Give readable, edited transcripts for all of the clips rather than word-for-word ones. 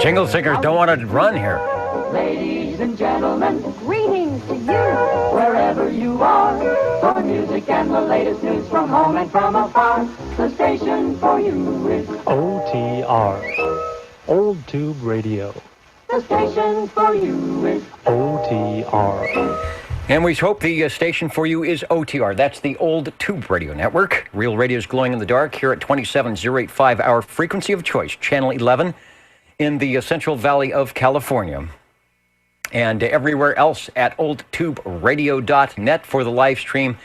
Jingle singers don't want to run here. Ladies and gentlemen, greetings to you, wherever you are. For music and the latest news from home and from afar, the station for you is OTR, Old Tube Radio. the station for you is OTR. And we hope the station for you is OTR. That's the Old Tube Radio Network. Real Radio's glowing in the dark here at 27085, our frequency of choice, Channel 11 in the Central Valley of California. And everywhere else at oldtuberadio.net for the live stream.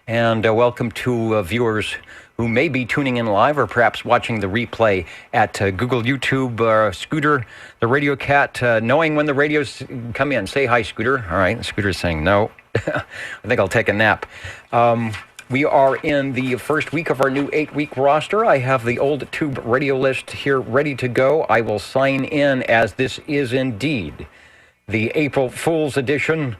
And welcome to viewers who may be tuning in live or perhaps watching the replay at Google, YouTube, Scooter, the Radio Cat, knowing when the radios come in. Say hi, Scooter. All right, Scooter's saying no. I think I'll take a nap. We are in the first week of our new 8-week roster. I have the Old Tube Radio list here ready to go. I will sign in as this is indeed the April Fool's edition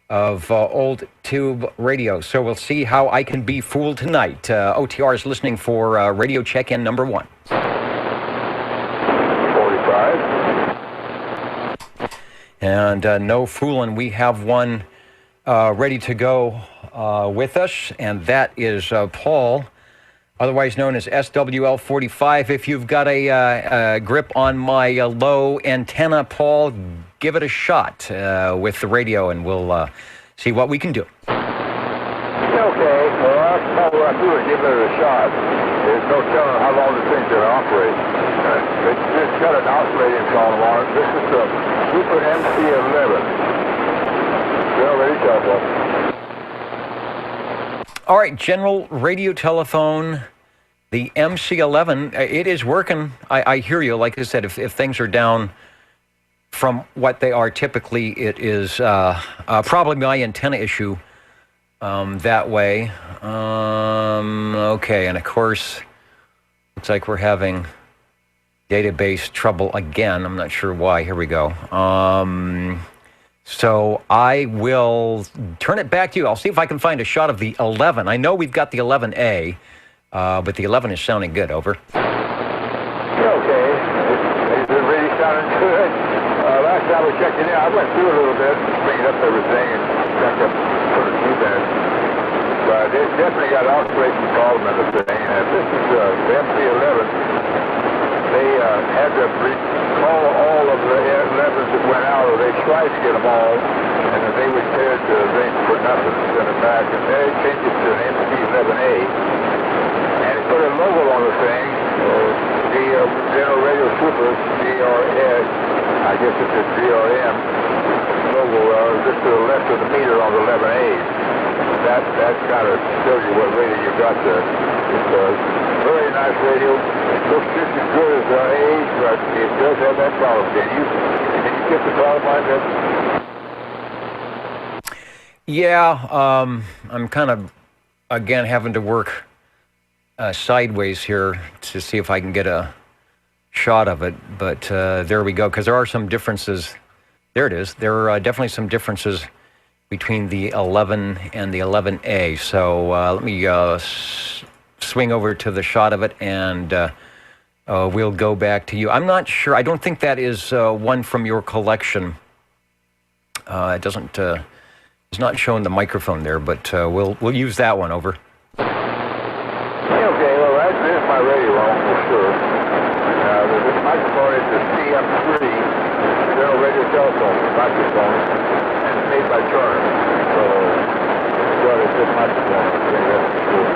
of Old Tube Radio. So we'll see how I can be fooled tonight. OTR is listening for radio check-in number 1. 45. And no fooling, we have one ready to go with us, and that is Paul, otherwise known as SWL45. If you've got a grip on my low antenna, Paul, give it a shot with the radio, and we'll see what we can do. Okay, well, that's all I do is give it a shot. There's no telling how long the thing's going to operate. It's just got an operating column on it. This is the Super MC11. Well, ready, telephone. All right, General Radio Telephone, the MC11, it is working. I hear you. Like I said, if things are down from what they are typically, it is probably my antenna issue that way. Okay, and of course, looks like we're having database trouble again. I'm not sure why. Here we go. So I will turn it back to you. I'll see if I can find a shot of the 11. I know we've got the 11A, but the 11 is sounding good. Over. Okay, it's really sounding good. Last time we checked it in, I went through a little bit, cleaned up everything, and checked up for the few minutes. But it's definitely got an operation problem in the thing. And this is the MC11. They had to call all of the 11s that went out, or they tried to get them all, and then they would tear the thing for nothing and send it back. And they changed it to an MC11A. And they put a logo on the thing, the General Radio Super, GRS. I guess it's a GRM logo just to the left of the meter on the 11A's. That kind of shows you what radio you got there. It's a very nice radio. It looks just as good as the A's, but it does have that problem. Can you get the problem like that? Yeah, I'm kind of, again, having to work sideways here to see if I can get a shot of it, but there we go, because there are some differences. There it is. There are definitely some differences between the 11 and the 11A. So let me swing over to the shot of it, and we'll go back to you. I'm not sure. I don't think that is one from your collection. It doesn't. It's not showing the microphone there, but we'll use that one. Over. Okay. Well, that's my radio on for sure. This microphone is the CM3, General Radio Telephone microphone, and it's made by Turner. So, it's this microphone. I think that's for sure.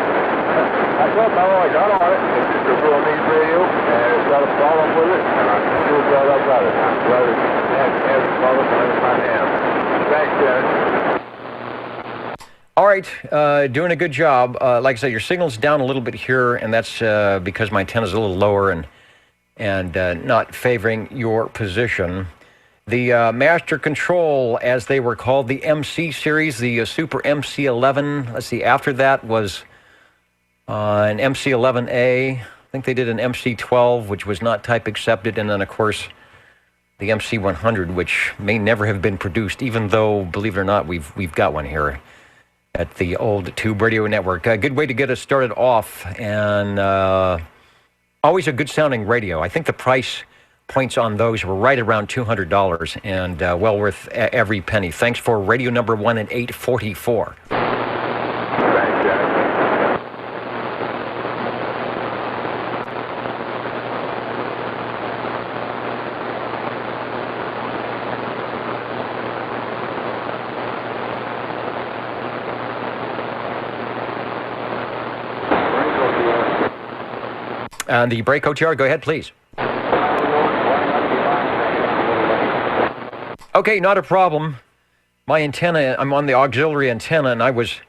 I thought I got on it. It's just a real neat radio, and it's got a problem with it, and I'm sure glad I got it. I'm glad it has a problem in my hand. Thanks, Dennis. All right, doing a good job. Like I said, your signal's down a little bit here, and that's because my antenna's a little lower and not favoring your position. The Master Control, as they were called, the MC series, the Super MC11. Let's see, after that was an MC11A. I think they did an MC12, which was not type accepted, and then, of course, the MC100, which may never have been produced, even though, believe it or not, we've got one here at the Old Tube Radio Network. A good way to get us started off. And always a good sounding radio. I think the price points on those were right around $200 and well worth every penny. Thanks for radio number 1 at 844. Thanks, Jack. The break OTR, go ahead, please. Okay, not a problem. My antenna, I'm on the auxiliary antenna, and I was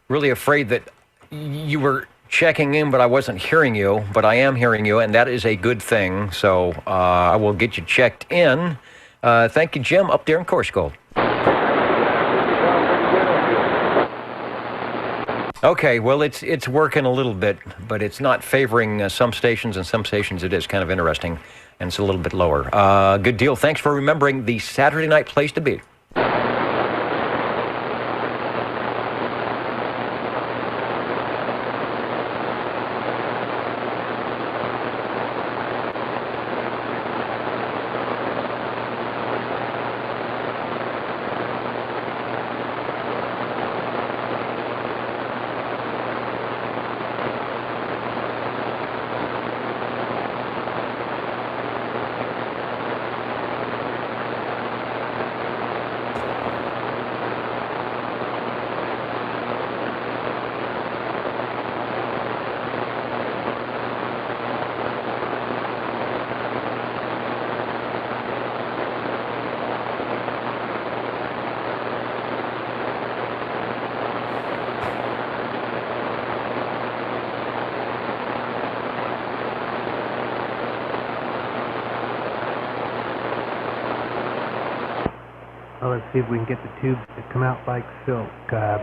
really afraid that you were checking in, but I wasn't hearing you. But I am hearing you, and that is a good thing. So I will get you checked in. Thank you, Jim, up there in Coursegold. Okay, well, it's working a little bit, but it's not favoring some stations, and some stations it is kind of interesting, and it's a little bit lower. Good deal. Thanks for remembering the Saturday night place to be. Well, let's see if we can get the tubes to come out like silk.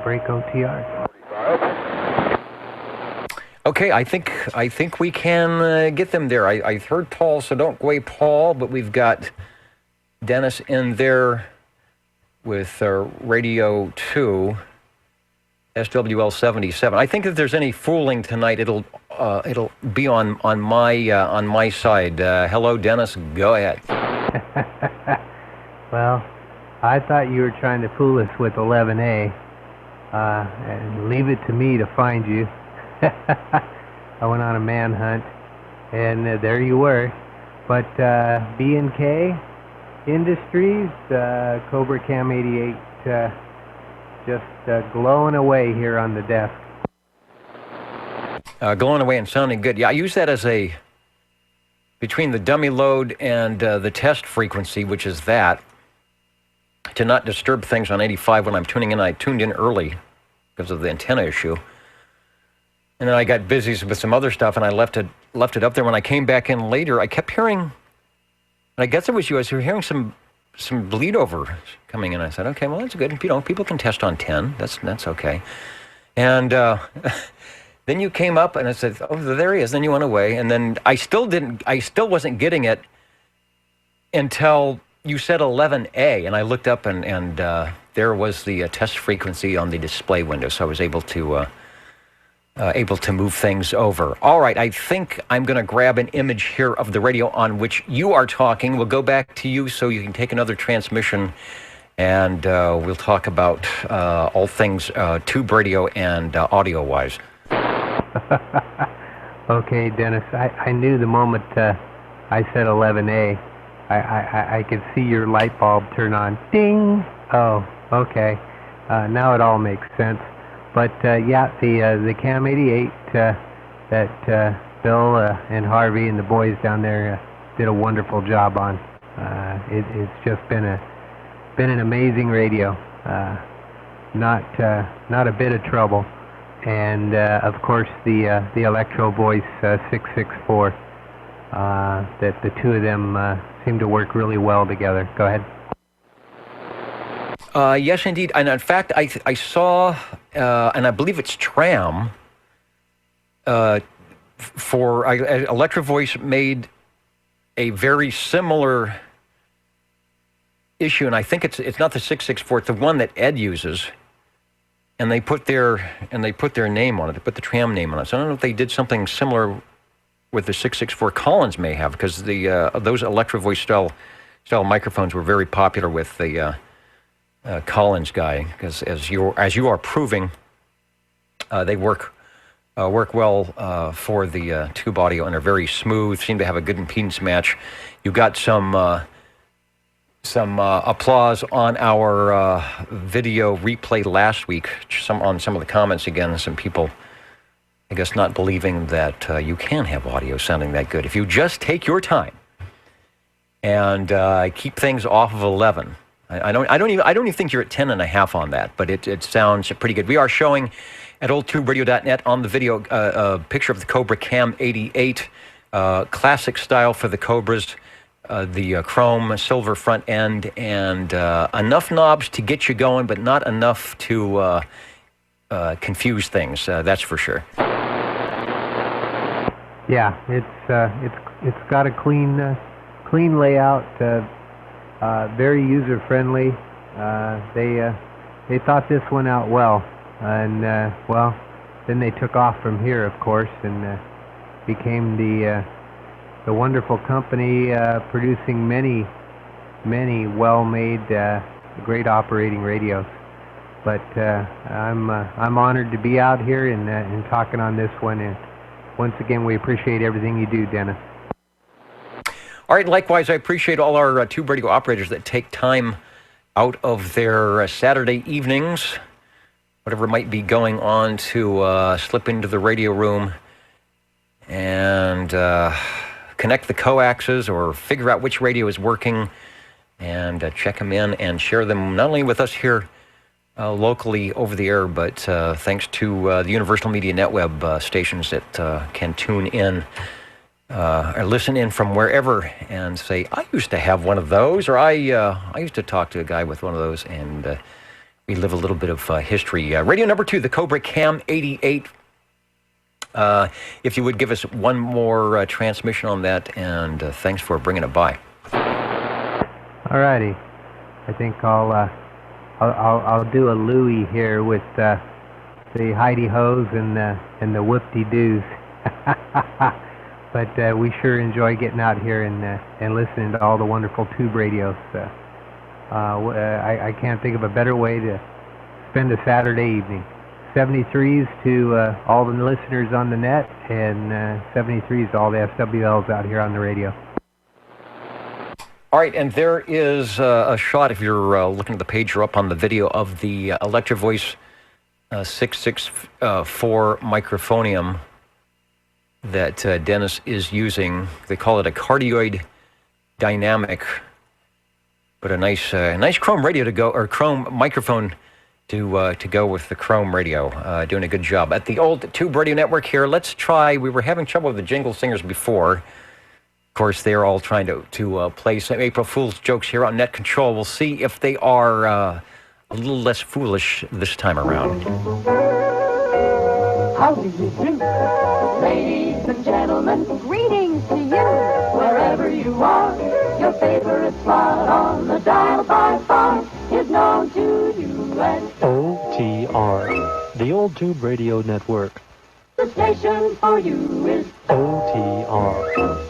Break OTR. Okay, I think we can get them there. I heard Paul, so don't go away, Paul, but we've got Dennis in there with Radio 2, SWL 77. I think if there's any fooling tonight, it'll be on my side. Hello, Dennis. Go ahead. Well, I thought you were trying to fool us with 11A, and leave it to me to find you. I went on a manhunt, and there you were. But B&K Industries, Cobra Cam 88, just glowing away here on the desk. Glowing away and sounding good. Yeah, I use that as between the dummy load and the test frequency, which is that, to not disturb things on 85 when I'm tuning in. I tuned in early because of the antenna issue. And then I got busy with some other stuff, and I left it up there. When I came back in later, I kept hearing, and I guess it was you, I was hearing some bleed over coming in. I said, okay, well, that's good. People can test on 10. That's okay. And then you came up, and I said, oh, there he is. Then you went away. And then I still wasn't getting it until you said 11A, and I looked up, and there was the test frequency on the display window, so I was able to move things over. All right, I think I'm going to grab an image here of the radio on which you are talking. We'll go back to you so you can take another transmission, and we'll talk about all things tube radio and audio-wise. Okay, Dennis, I knew the moment I said 11A, I could see your light bulb turn on. Ding! Oh, okay. Now it all makes sense. But yeah, the Cam 88 that Bill and Harvey and the boys down there did a wonderful job on. It's just been an amazing radio. Not a bit of trouble. And of course the Electro Voice 664. That the two of them seem to work really well together. Go ahead. Yes, indeed. And in fact, I saw, and I believe it's Tram, for Electro Voice made a very similar issue, and I think it's not the 664, it's the one that Ed uses, and they put their name on it. They put the Tram name on it. So I don't know if they did something similar what the 664 Collins may have, because those Electro Voice style microphones were very popular with the Collins guy, because as you are proving, they work well for the tube audio and are very smooth. Seem to have a good impedance match. You got some applause on our video replay last week. On some of the comments again, some people, I guess, not believing that you can have audio sounding that good if you just take your time and keep things off of 11. I don't even think you're at 10.5 on that, but it sounds pretty good. We are showing at oldtuberadio.net on the video a picture of the Cobra Cam 88, classic style for the Cobras, the chrome silver front end, and enough knobs to get you going, but not enough to confuse things. That's for sure. Yeah, it's got a clean layout, very user friendly. They thought this one out well, and well, then they took off from here, of course, and became the wonderful company producing many well-made, great operating radios. But I'm honored to be out here and talking on this one. And once again, we appreciate everything you do, Dennis. All right, likewise, I appreciate all our tube radio operators that take time out of their Saturday evenings, whatever might be going on, to slip into the radio room and connect the coaxes or figure out which radio is working and check them in and share them not only with us here locally over the air, but thanks to the Universal Media NetWeb stations that can tune in or listen in from wherever and say, I used to have one of those, or I used to talk to a guy with one of those, and we live a little bit of history. Radio number 2, the Cobra Cam 88. If you would give us one more transmission on that, and thanks for bringing it by. All righty, I think I'll do a Louie here with the Heidi Hoes and the Whoop-de-Doos. But we sure enjoy getting out here and listening to all the wonderful tube radios. I can't think of a better way to spend a Saturday evening. 73s to all the listeners on the net, and 73s to all the FWLs out here on the radio. All right, and there is a shot, if you're looking at the page or up on the video, of the Electro Voice 664 microphonium that Dennis is using. They call it a cardioid dynamic, but a nice chrome radio to go, or chrome microphone to go with the chrome radio. Doing a good job at the Old Tube Radio Network here. Let's try. We were having trouble with the jingle singers before. Of course, they're all trying to play some April Fool's jokes here on Net Control. We'll see if they are a little less foolish this time around. How do you do? Ladies and gentlemen, greetings to you. Wherever you are, your favorite spot on the dial by far is known to you as OTR, the Old Tube Radio Network. the station for you is OTR.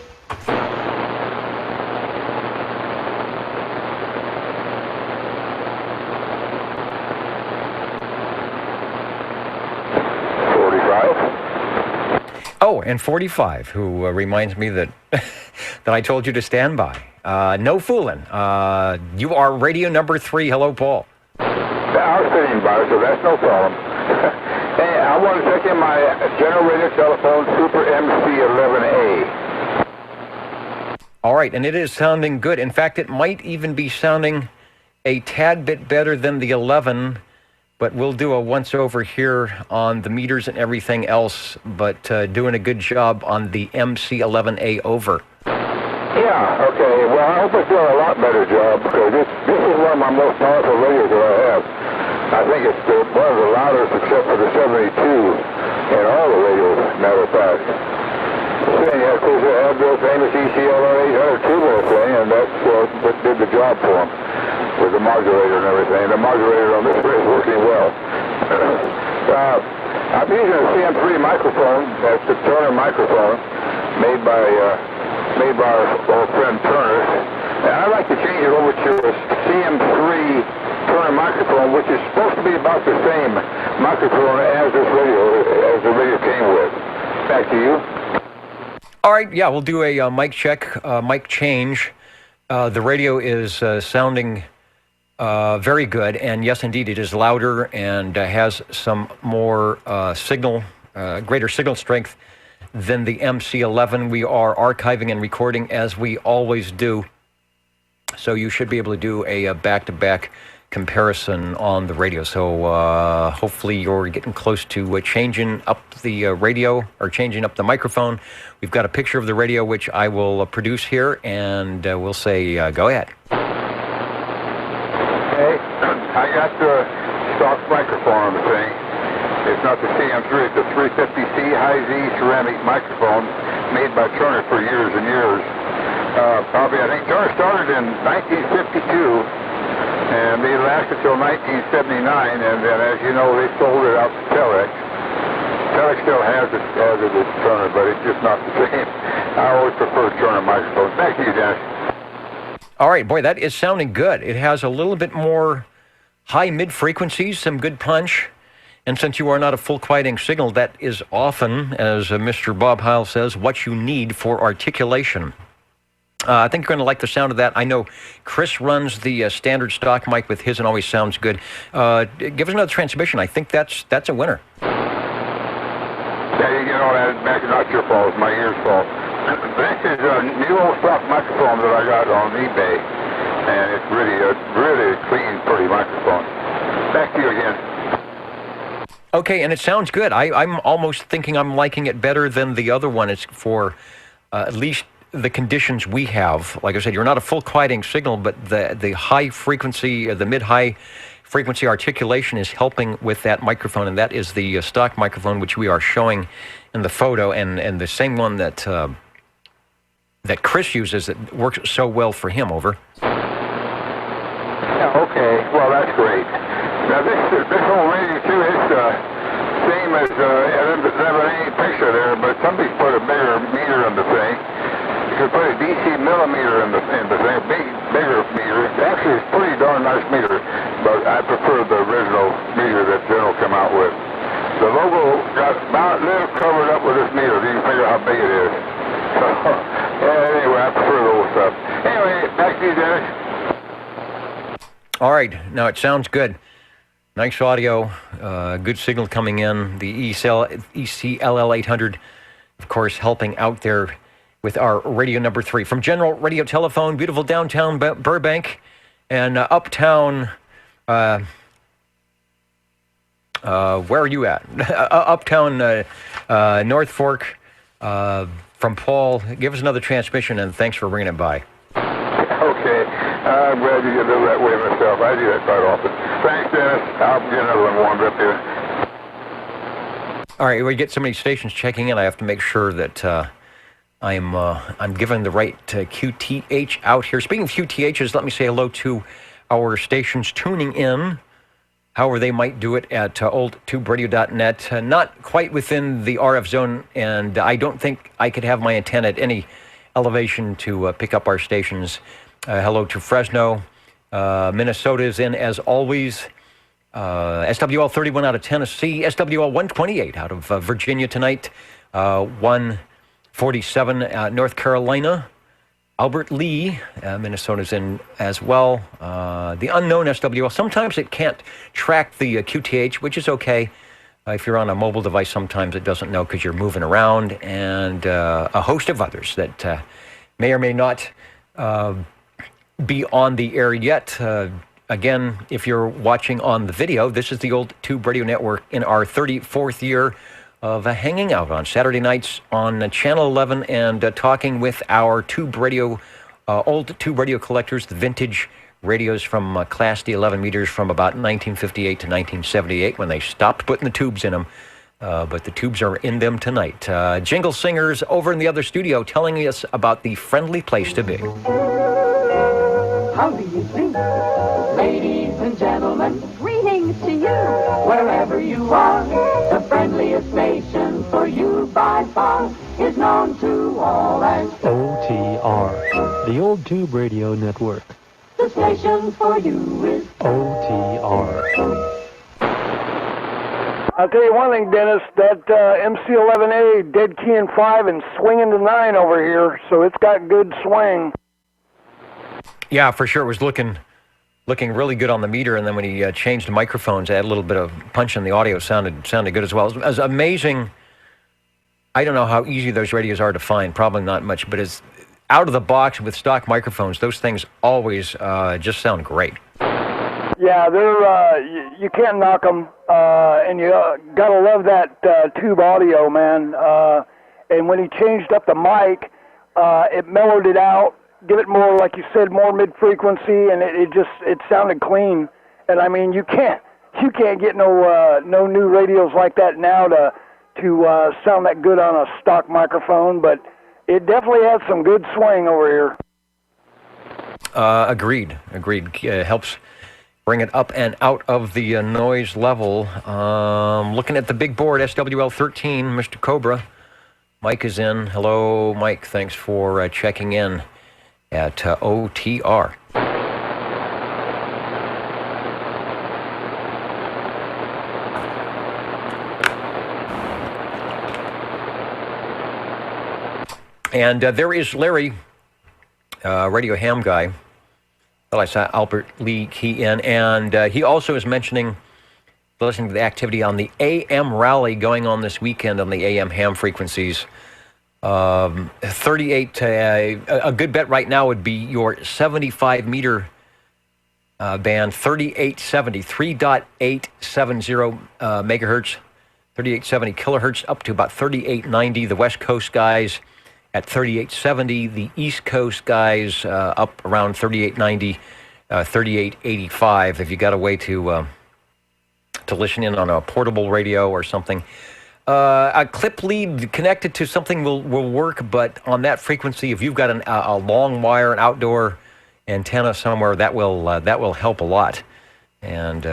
Oh, and 45, who reminds me that that I told you to stand by. No fooling. You are radio number 3. Hello, Paul. I was sitting by, so that's no problem. Hey, I want to check in my General Radio Telephone Super MC11A. All right, and it is sounding good. In fact, it might even be sounding a tad bit better than the 11, but we'll do a once-over here on the meters and everything else, but doing a good job on the MC11A over. Yeah, okay. Well, I hope it's doing a lot better job, because this is one of my most powerful radios that I have. I think it's one of the loudest, except for the 72, and all the radios, matter of fact. Yeah, of course, they have the famous ECLR 800 turbo thing, and that's what did the job for them, with the modulator and everything. The modulator on this is working well. I'm using a CM3 microphone, that's the Turner microphone. made by our old friend Turner. And I'd like to change it over to a CM3 Turner microphone, which is supposed to be about the same microphone as the radio came with. Back to you. All right, yeah, we'll do a mic check, mic change. The radio is sounding very good, and yes, indeed, it is louder and has some more signal, greater signal strength than the MC11. We are archiving and recording as we always do, so you should be able to do a back-to-back comparison on the radio. So hopefully you're getting close to changing up the radio or changing up the microphone. We've got a picture of the radio, which I will produce here, and we'll say, go ahead. Hey, I got the stock microphone on the thing. It's not the CM3, it's the 350C High Z ceramic microphone made by Turner for years and years. Probably, I think Turner started in 1952, and they lasted until 1979, and then, as you know, they sold it out to Telex. Telex still has it as it is Turner, but it's just not the same. I always prefer Turner microphones. Back to you, Dennis. All right, boy, that is sounding good. It has a little bit more high mid-frequencies, some good punch. And since you are not a full quieting signal, that is often, as Mr. Bob Heil says, what you need for articulation. I think you're going to like the sound of that. I know Chris runs the standard stock mic with his and always sounds good. Give us another transmission. I think that's a winner. Yeah, you get all that back. Not your fault. It's my ear's fault. This is a new old stock microphone that I got on eBay, and it's really clean, pretty microphone. Back to you again. Okay, and it sounds good. I'm almost thinking I'm liking it better than the other one. It's for at least the conditions we have. Like I said, you're not a full quieting signal, but the high frequency, the mid-high frequency articulation is helping with that microphone, and that is the stock microphone, which we are showing in the photo, and the same one that that Chris uses that works so well for him. Over. Yeah, okay. Well, that's great. Now, this whole radio, too, is same as, there's never any picture there, but somebody put a bigger meter in the thing. You could put a DC millimeter in the thing, bigger meter. Actually, it's a pretty darn nice meter, but I prefer the original meter that General came out with. The logo got about a little covered up with this meter. You can figure out how big it is. So, anyway, I prefer the old stuff. Anyway, back to you, Dennis. All right, now it sounds good. Nice audio, good signal coming in. The ECLL 800, of course, helping out there with our radio number 3. From General Radio Telephone, beautiful downtown Burbank and uptown, where are you at? Uptown North Fork. From Paul, give us another transmission, and thanks for bringing it by. Okay. I'm glad you do that way myself. I do that quite often. Thanks, Dennis. I'll get another one warmed up here. All right, we get so many stations checking in, I have to make sure that I'm giving the right QTH out here. Speaking of QTHs, let me say hello to our stations tuning in, however they might do it at oldtuberadio.net. Not quite within the RF zone, and I don't think I could have my antenna at any elevation to pick up our stations. Hello to Fresno. Minnesota is in as always. SWL 31 out of Tennessee. SWL 128 out of Virginia tonight. 147 North Carolina. Albert Lee, Minnesota's in as well. The unknown SWL. Sometimes it can't track the QTH, which is okay. If you're on a mobile device, sometimes it doesn't know because you're moving around, and a host of others that may or may not be on the air yet. Again, if you're watching on the video, this is the Old Tube Radio Network in our 34th year of hanging out on Saturday nights on Channel 11 and talking with our tube radio, old tube radio collectors, the vintage radios from Class D 11 meters from about 1958 to 1978 when they stopped putting the tubes in them. But the tubes are in them tonight. Jingle Singers over in the other studio telling us about the friendly place to be. How do you do? Ladies and gentlemen, greetings to you. Wherever you are, the friendliest nation for you by far is known to all as OTR, the Old Tube Radio Network. the station for you is OTR. I'll tell you one thing, Dennis, that MC11A dead key in 5 and swinging to 9 over here, so it's got good swing. Yeah, for sure. It was looking really good on the meter, and then when he changed the microphones, added a little bit of punch in the audio, sounded good as well. It was amazing. I don't know how easy those radios are to find. Probably not much, but it's out of the box with stock microphones. Those things always just sound great. Yeah, they're you can't knock them, and you gotta love that tube audio, man. And when he changed up the mic, it mellowed it out, give it more, like you said, more mid-frequency, and it sounded clean. And I mean, you can't get no new radios like that now to sound that good on a stock microphone, but it definitely has some good swing over here. Agreed. Helps bring it up and out of the noise level. Looking at the big board, SWL13, Mr. Cobra. Mike is in. Hello, Mike. Thanks for checking in at OTR. And there is Larry, Radio Ham guy. Well, I saw Albert Lee key in, and he also is listening to the activity on the AM rally going on this weekend on the AM ham frequencies. 38, a good bet right now would be your 75-meter band, 3870, 3.870 megahertz, 3870 kilohertz, up to about 3890. The West Coast guys at 3870, the East Coast guys up around 3890, 3885. If you got a way to listen in on a portable radio or something, a clip lead connected to something will work. But on that frequency, if you've got a long wire, an outdoor antenna somewhere, that will help a lot. And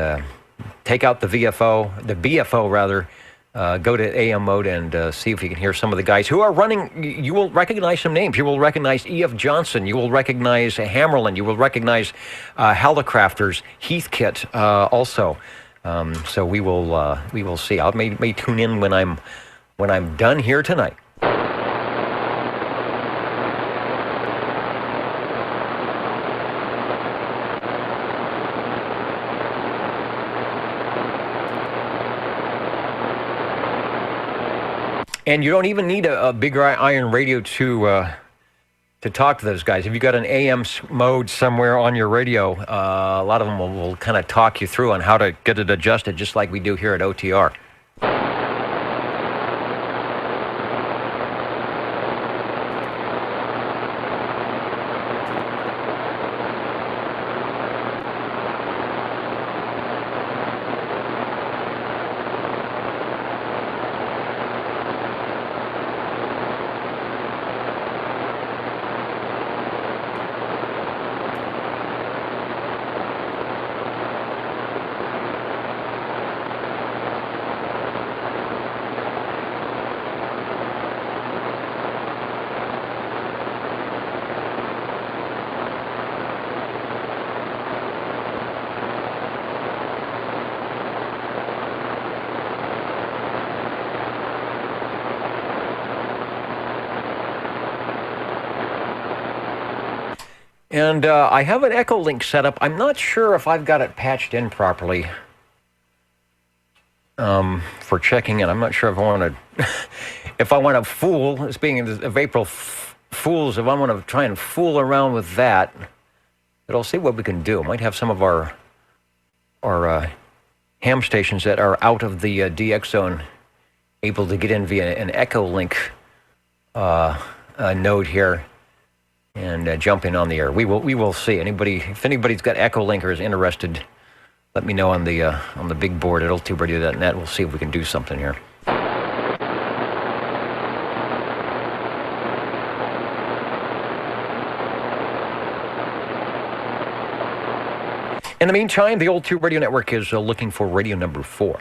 take out the BFO rather. Go to AM mode and see if you can hear some of the guys who are running. You will recognize some names. You will recognize E.F. Johnson. You will recognize Hammerlin. You will recognize Hallicrafters, Heathkit also. So we will see. I may tune in when I'm done here tonight. And you don't even need a bigger iron radio to talk to those guys. If you got an AM mode somewhere on your radio, a lot of them will kind of talk you through on how to get it adjusted, just like we do here at OTR. And I have an Echo Link set up. I'm not sure if I've got it patched in properly for checking in. I'm not sure if I want to fool, speaking of April Fools, if I want to try and fool around with that. But I'll see what we can do. Might have some of our ham stations that are out of the DX zone able to get in via an Echo Link node here. And jump in on the air. We will see. If anybody's got Echo Link or is interested, let me know on the big board at oldtuberadio.net. We'll see if we can do something here. In the meantime, the Old Tube Radio Network is looking for radio number 4.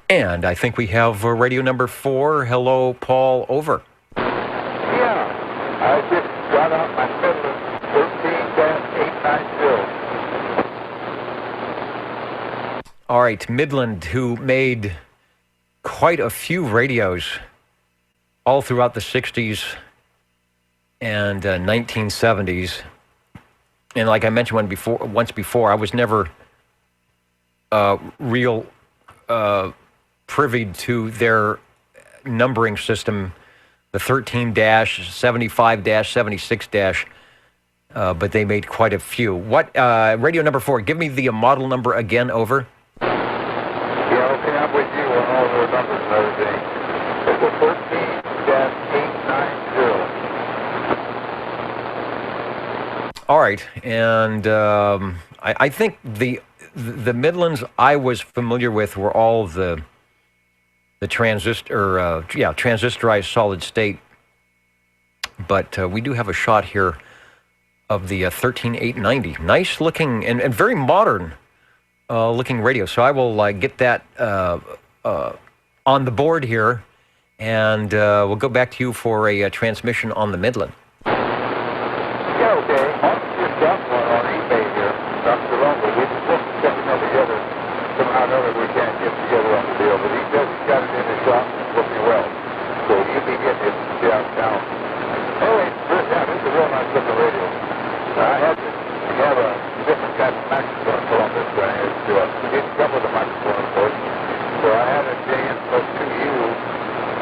And I think we have radio number 4. Hello, Paul, over. Yeah, I just got out my Midland 13-890. All right, Midland, who made quite a few radios all throughout the 60s and 1970s. And like I mentioned once before, I was never real privy to their numbering system, the 13-75-76-, but they made quite a few. What radio number 4? Give me the model number again. Over. Yeah, okay, I'm with you on all those numbers and everything. It's a 13-890. All right, and I think the Midlands I was familiar with were all the transistorized solid state, but we do have a shot here of the 13-890. Nice looking and very modern looking radio. So I will get that on the board here, and we'll go back to you for a transmission on the Midland. Yeah, okay. I'll just got one on eBay here. Dr. Lumber. We just want to check them together. Somehow or another we can't get together on the deal, but he says he's got it in his shop and it's working well. So you can get it downtown. Anyway, first down, this is a real nice looking radio. I had to have a different kind of microphone put on this thing. It didn't come with a microphone, of course. So I had a JN plus 2U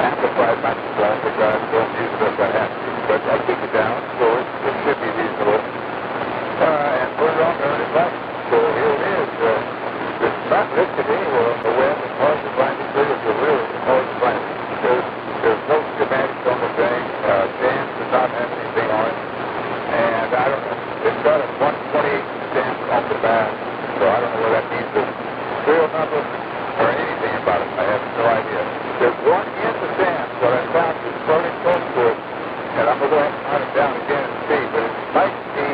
amplified microphone, which I don't use it if I have to. But I keep it down, so it should be reasonable. And put it on there and it's right. So here it is. It's not listed anywhere on the web. It's hard to find the videos. It's really hard to find it. There's no schematics on the thing. Jams does not have anything on it. And I don't know. It's got a 128 stamp on the back. So I don't know what that means. The serial number or anything about it. I have no idea. There's one in the stamp. What I found is starting close to it. And I'm going to go ahead and write it down again and see. But it might be,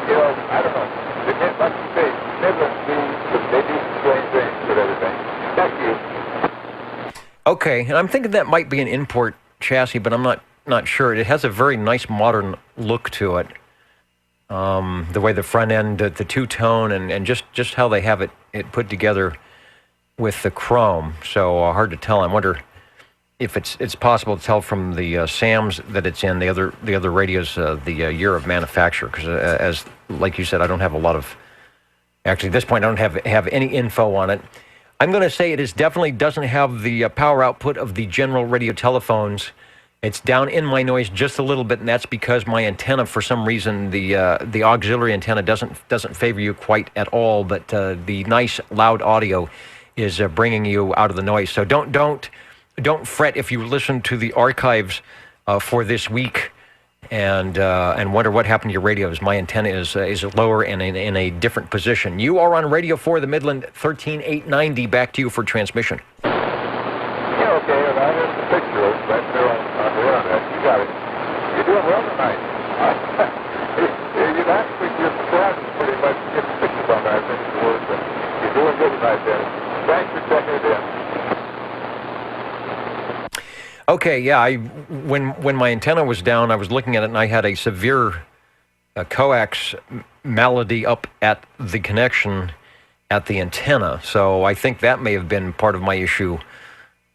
I don't know. Like you say, Midland they do some strange things with everything. Thank you. Okay, and I'm thinking that might be an import chassis, but I'm not sure. It has a very nice modern look to it. The way the front end, the two-tone, and just how they have it put together with the chrome. So hard to tell. I wonder if it's possible to tell from the SAMs that it's in, the other radios, the year of manufacture. Because as like you said, I don't have a lot of. Actually, at this point, I don't have any info on it. I'm going to say it definitely doesn't have the power output of the general radio telephones. It's down in my noise just a little bit, and that's because my antenna, for some reason, the auxiliary antenna doesn't favor you quite at all. But the nice loud audio is bringing you out of the noise. So don't fret if you listen to the archives for this week and wonder what happened to your radios. My antenna is lower and in a different position. You are on Radio 4, the Midland 13-890. Back to you for transmission. Yeah, okay. And I have the picture of it right there on the run. You got it. You're doing well tonight. You've actually just surprised me pretty much. Get the pictures on that. I think it's the word. You're doing good tonight, Dennis. Thanks for checking it in. Okay, yeah. When my antenna was down, I was looking at it, and I had a severe coax malady up at the connection at the antenna. So I think that may have been part of my issue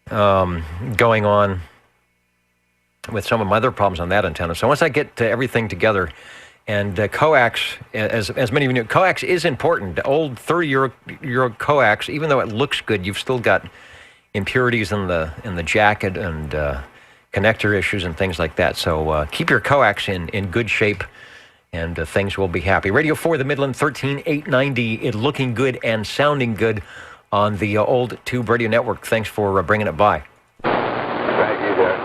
going on with some of my other problems on that antenna. So once I get everything together, and coax, as many of you know, coax is important. The old 30-year coax, even though it looks good, you've still got impurities in the jacket and connector issues and things like that. So keep your coax in good shape, and things will be happy. Radio 4, the Midland 13-890, it looking good and sounding good on the old Tube Radio Network. Thanks for bringing it by. Thank you, Dan.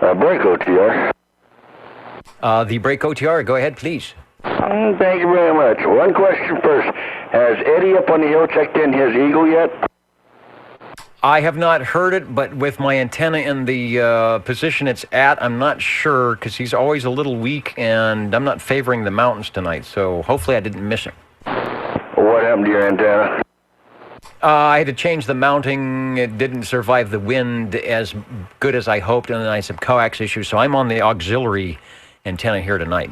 Break OTR. The break OTR, go ahead, please. Thank you very much. One question first. Has Eddie up on the hill checked in his Eagle yet? I have not heard it, but with my antenna in the position it's at, I'm not sure, because he's always a little weak, and I'm not favoring the mountains tonight, so hopefully I didn't miss him. What happened to your antenna? I had to change the mounting. It didn't survive the wind as good as I hoped, and then I had some coax issues, so I'm on the auxiliary antenna here tonight.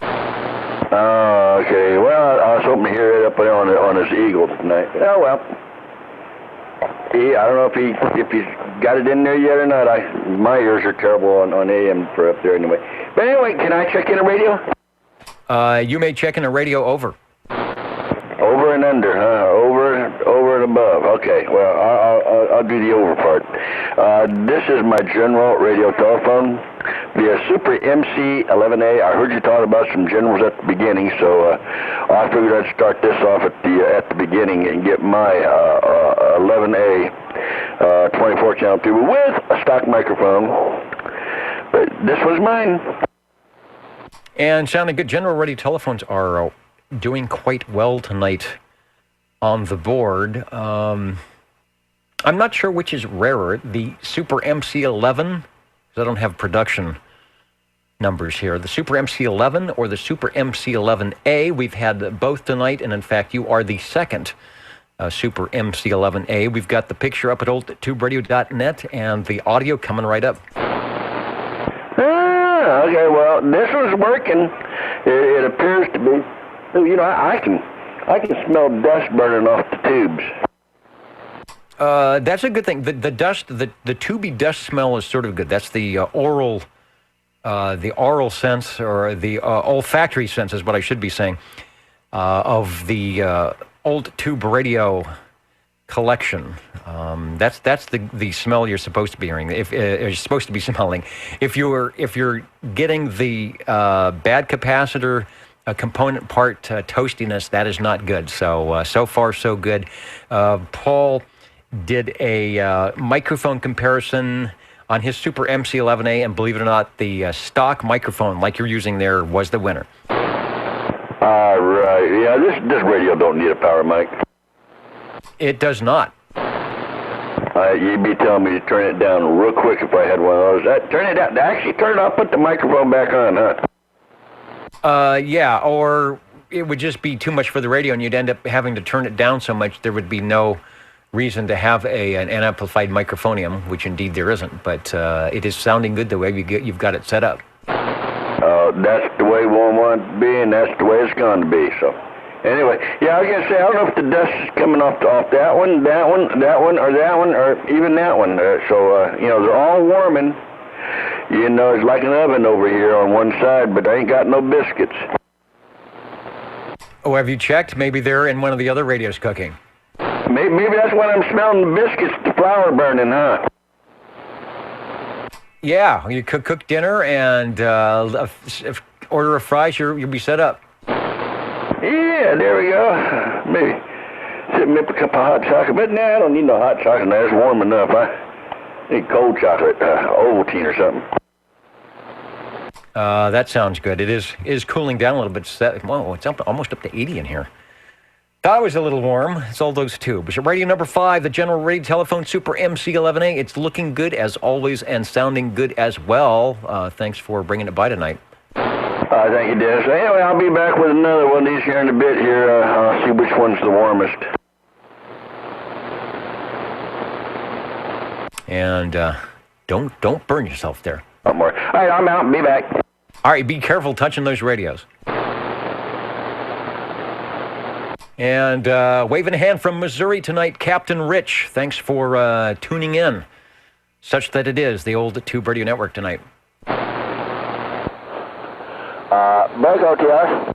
Oh, okay. Well, I was hoping to hear it up there on his Eagle tonight. Oh, well. I don't know if he's got it in there yet or not. My ears are terrible on AM for up there anyway. But anyway, can I check in a radio? You may check in a radio over. Over and under, huh? Over and above. Okay. Well, I'll do the over part. This is my general radio telephone via Super MC11A. I heard you talk about some generals at the beginning, so I figured I'd start this off at the beginning and get my 11A 24 channel tuba with a stock microphone. But this was mine. And sounding good. General radio telephones are doing quite well tonight on the board. I'm not sure which is rarer, the Super MC11, because I don't have production numbers here, the Super MC11 or the Super MC11A. We've had both tonight, and in fact, you are the second Super MC11A. We've got the picture up at oldtuberadio.net and the audio coming right up. Okay, well, this one's working. It appears to be. You know, I can smell dust burning off the tubes. That's a good thing. The dust, the tubey dust smell is sort of good. That's the oral sense, or the olfactory sense is what I should be saying, of the old tube radio collection. That's the smell you're supposed to be hearing. If you're supposed to be smelling, if you're getting the bad capacitor component part toastiness, that is not good. So far so good. Paul did a microphone comparison on his Super MC11A, and believe it or not, the stock microphone like you're using there was the winner. Right. Yeah, this radio don't need a power mic. It does not. You'd be telling me to turn it down real quick if I had one of those. Turn it down. Actually, turn it off. Put the microphone back on, huh? Yeah, or it would just be too much for the radio, and you'd end up having to turn it down so much there would be no reason to have an amplified microphonium, which indeed there isn't. But it is sounding good the way you've got it set up. That's the way we want it to be, and that's the way it's going to be. So, anyway, yeah, I was going to say, I don't know if the dust is coming off that one, or even that one. You know, they're all warming. You know, it's like an oven over here on one side, but I ain't got no biscuits. Oh, have you checked? Maybe they're in one of the other radios cooking. Maybe that's when I'm smelling the biscuits, the flour burning, huh? Yeah, you cook dinner and order of fries, you'll be set up. Yeah, there we go. Maybe sit me up a cup of hot chocolate, but nah, I don't need no hot chocolate. Now it's warm enough. I need cold chocolate, Ovaltine or something. That sounds good. It is cooling down a little bit. Whoa, it's almost up to 80 in here. Thought it was a little warm. It's all those tubes. Radio number 5, the General Radio Telephone Super MC11A. It's looking good as always and sounding good as well. Thanks for bringing it by tonight. Thank you, Dennis. Anyway, I'll be back with another one of these here in a bit here. I'll see which one's the warmest. And don't burn yourself there. All right, I'm out. Be back. All right, be careful touching those radios. And waving a hand from Missouri tonight, Captain Rich. Thanks for tuning in, such that it is the old Tube Radio Network tonight. Break OTR.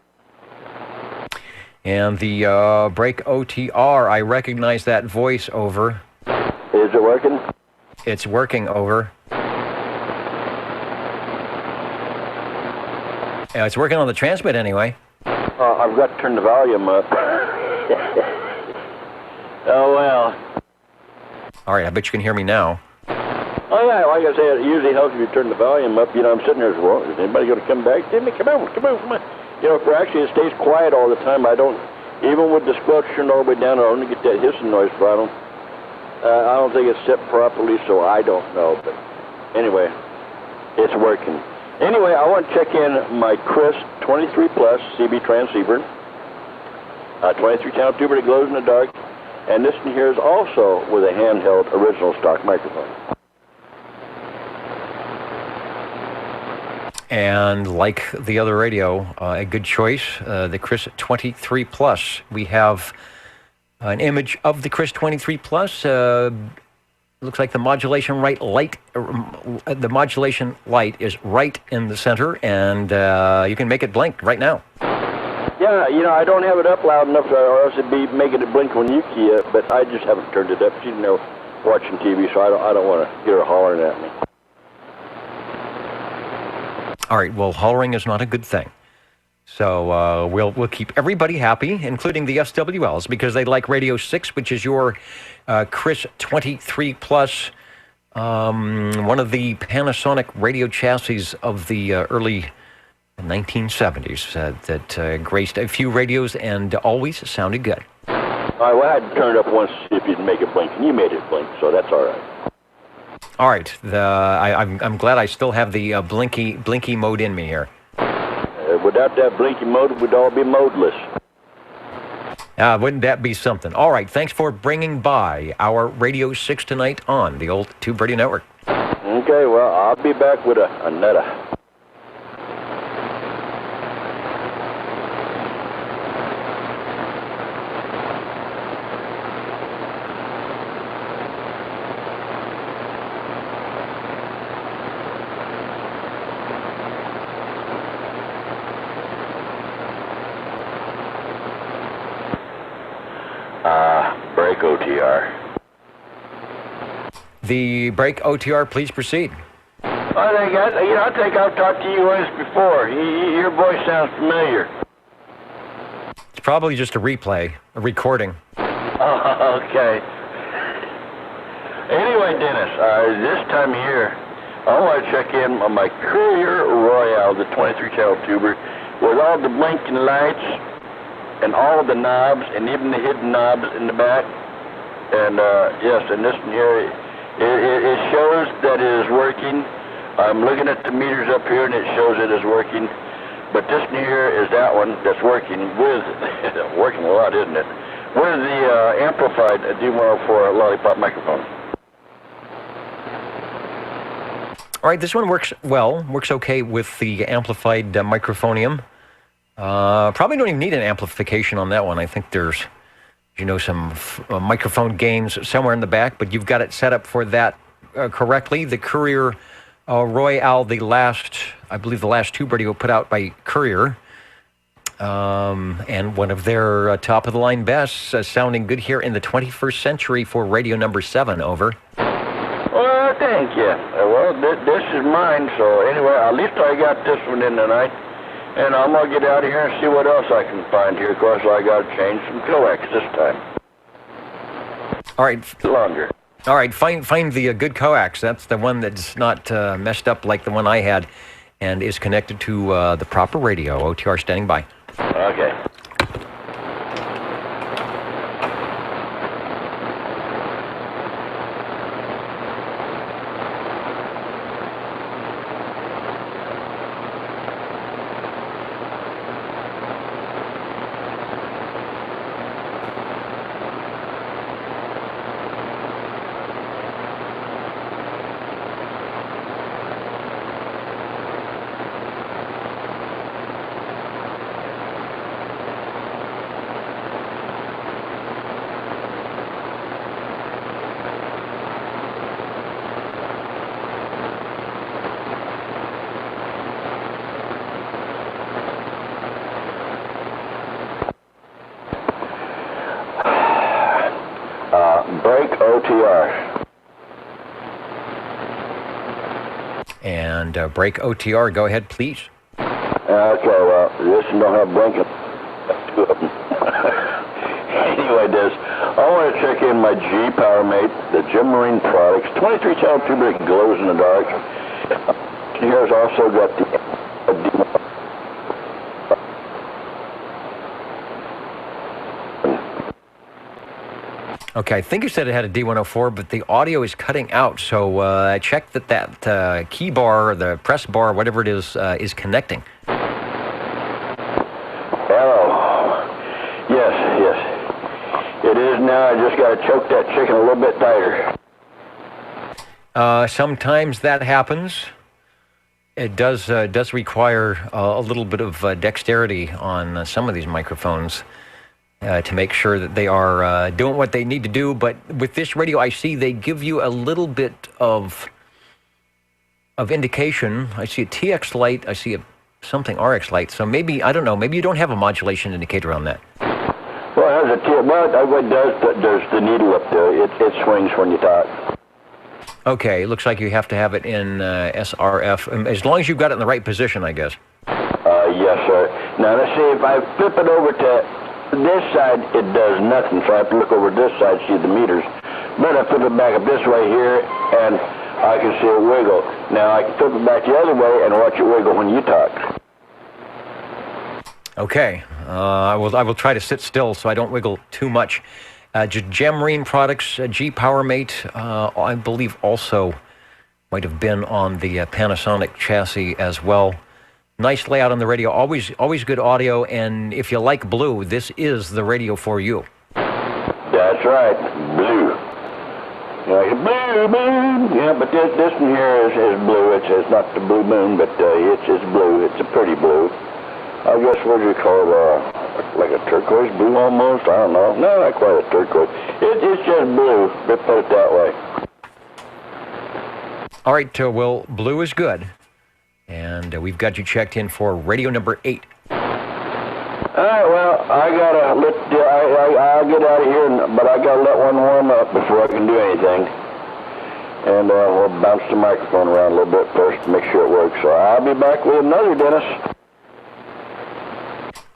And the break OTR, I recognize that voice, over. Is it working? It's working, over. It's working on the transmit anyway. I've got to turn the volume up. Oh, well. All right, I bet you can hear me now. I Oh, yeah, like I said, it usually helps if you turn the volume up. You know, I'm sitting there, well, is anybody going to come back? Jimmy, come on. You know, if actually it stays quiet all the time, I don't, even with the squelch turned all the way down, I only get that hissing noise from them. I don't think it's set properly, so I don't know. But anyway, it's working. Anyway, I want to check in my Chris 23 Plus CB transceiver, 23 channel tuber that glows in the dark, and this one here is also with a handheld original stock microphone. And like the other radio, a good choice, the Chris 23 Plus. We have an image of the Chris 23 Plus. Looks like the modulation light is right in the center, and you can make it blink right now. Yeah, you know, I don't have it up loud enough, or else it'd be making it blink when you key it. But I just haven't turned it up. She's watching TV, so I don't want to get her hollering at me. All right. Well, hollering is not a good thing. So we'll keep everybody happy, including the SWLs, because they like Radio 6, which is your Chris 23 Plus, one of the Panasonic radio chassis of the early 1970s that graced a few radios and always sounded good. All right, well, I had to turn it up once to see if you'd make it blink, and you made it blink, so that's all right. All right. I'm glad I still have the blinky mode in me here. Without that blinky mode, we'd all be modeless. Wouldn't that be something? All right. Thanks for bringing by our Radio 6 tonight on the old Tube Radio Network. Okay, well, I'll be back with a netta. Break OTR. The break OTR, please proceed. I think I've talked to you once before. Your voice sounds familiar. It's probably just a replay, a recording. Oh, okay. Anyway, Dennis, this time of year, I want to check in on my Courier Royale, the 23 channel tuber, with all the blinking lights and all the knobs, and even the hidden knobs in the back. And yes, and this one here, it shows that it is working. I'm looking at the meters up here, and it shows it is working. But this one here is that one that's working with, working a lot, isn't it? With the amplified D104 Lollipop microphone. All right, this one works well, works okay with the amplified microphonium. Probably don't even need an amplification on that one. I think there's, some microphone gains somewhere in the back, but you've got it set up for that correctly. The Courier Royale, I believe the last tube radio put out by Courier, and one of their top-of-the-line bests, sounding good here in the 21st century for radio number 7, over. Well, thank you. Well, this is mine, so anyway, at least I got this one in tonight. And I'm going to get out of here and see what else I can find here. Of course, I got to change some coax this time. All right. Longer. All right, find the good coax. That's the one that's not messed up like the one I had and is connected to the proper radio. OTR standing by. Okay. Break OTR. And break OTR. Go ahead, please. Okay, well, this don't have blinking. Two of them. Anyway, this I want to check in my G PowerMate, the Gem Marine Products, 23 channel tuber that glows in the dark. Here's also got the Okay, I think you said it had a D104, but the audio is cutting out. So I checked that key bar, the press bar, whatever it is connecting. Hello. Yes. It is now. I just got to choke that chicken a little bit tighter. Sometimes that happens. It does require a little bit of dexterity on some of these microphones to make sure that they are doing what they need to do. But with this radio, I see they give you a little bit of indication. I see a TX light. I see something RX light. So maybe, I don't know, maybe you don't have a modulation indicator on that. Well, it has a TX. Well, what does, there's the needle up there. It swings when you talk. Okay, it looks like you have to have it in SRF, as long as you've got it in the right position, I guess. Yes, sir. Now, let's see, if I flip it over to this side, it does nothing, so I have to look over this side, see the meters. But I flip it back up this way here, and I can see it wiggle. Now, I can flip it back the other way and watch it wiggle when you talk. Okay, I will try to sit still so I don't wiggle too much. Gem Marine Products, G PowerMate, I believe also might have been on the Panasonic chassis as well. Nice layout on the radio, always good audio, and if you like blue, this is the radio for you. That's right, blue. Like blue moon. Yeah, but this one here is blue. It's not the blue moon, but it's blue. It's a pretty blue. I guess what do you call it? Like a turquoise blue almost? I don't know. No, not quite a turquoise. It's just blue. Let's put it that way. All right, well, blue is good. And we've got you checked in for radio number 8. All right, well, I'll get out of here, but I gotta let one warm up before I can do anything. And we'll bounce the microphone around a little bit first to make sure it works. So I'll be back with another, Dennis.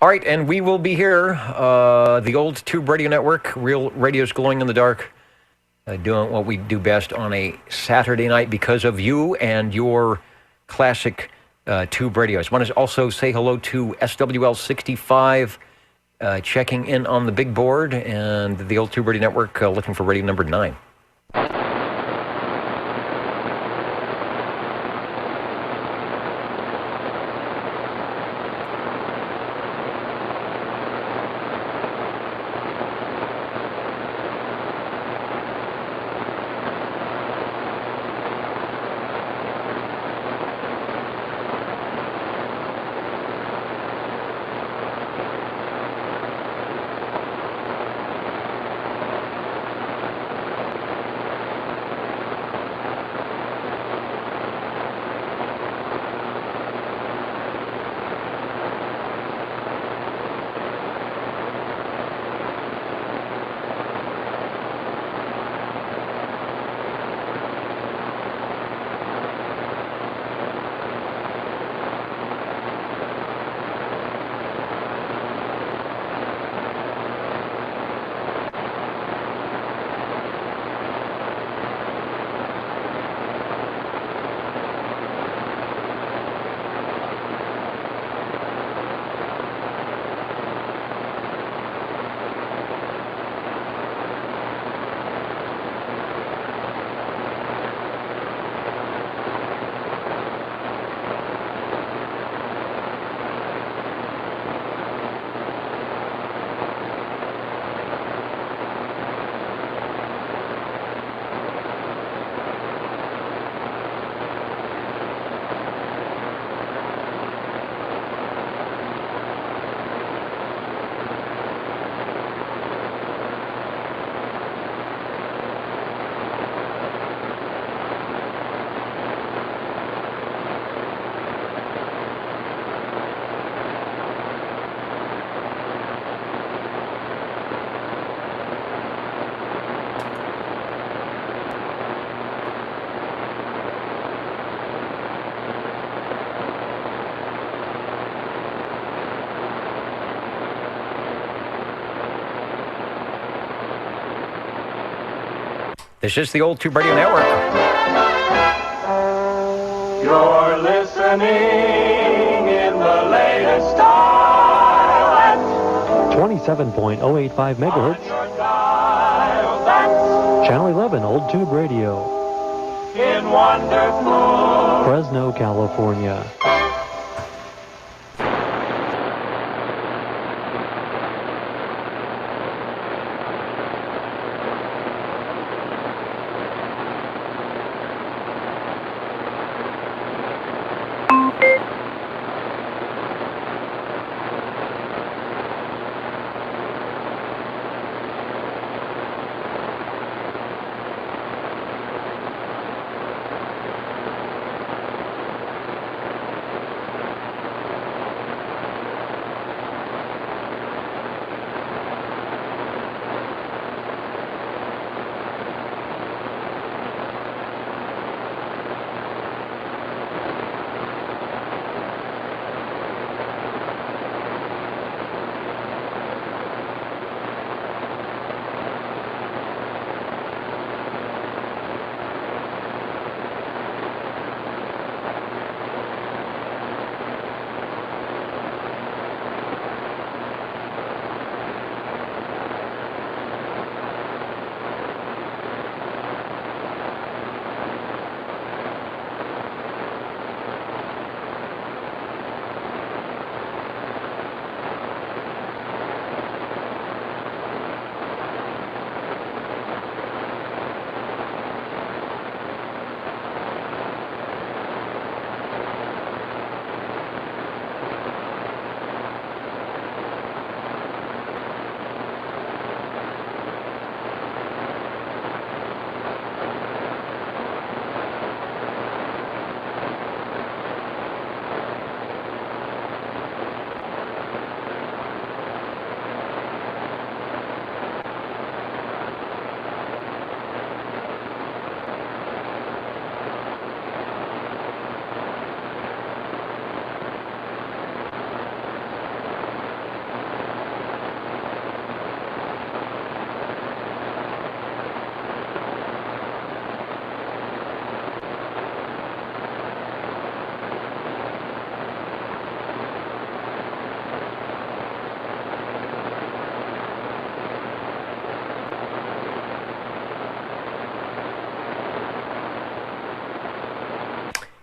All right, and we will be here, the old Tube Radio Network, Real Radio's Glowing in the Dark, doing what we do best on a Saturday night because of you and your classic Tube Radio. I just want to also say hello to SWL65, checking in on the big board, and the old Tube Radio Network looking for radio number 9. This is the Old Tube Radio Network. You're listening in the latest style. That's 27.085 megahertz. your dial. That's Channel 11, Old Tube Radio, in wonderful. Fresno, California.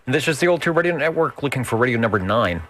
This is the Old Tube Radio Network, looking for radio number 9.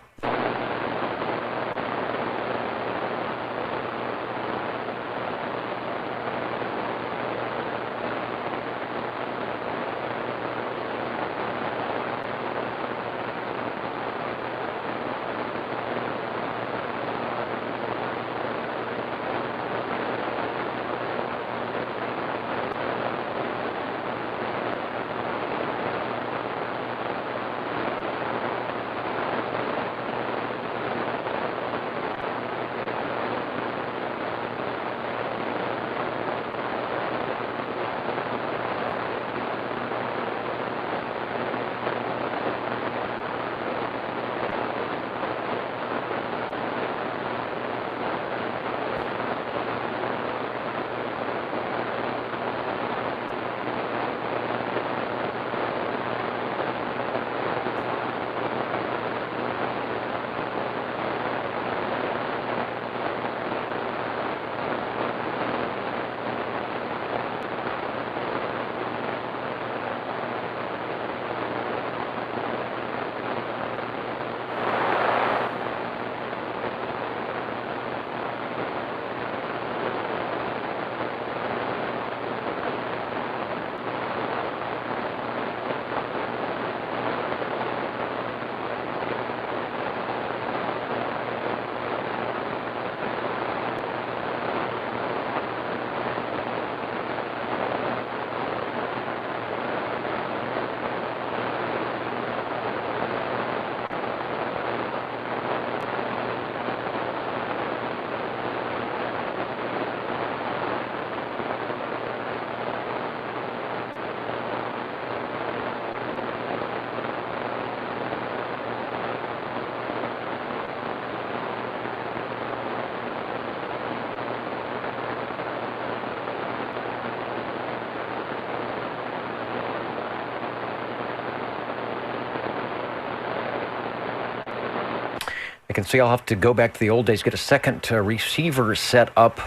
I can see I'll have to go back to the old days, get a second receiver set up.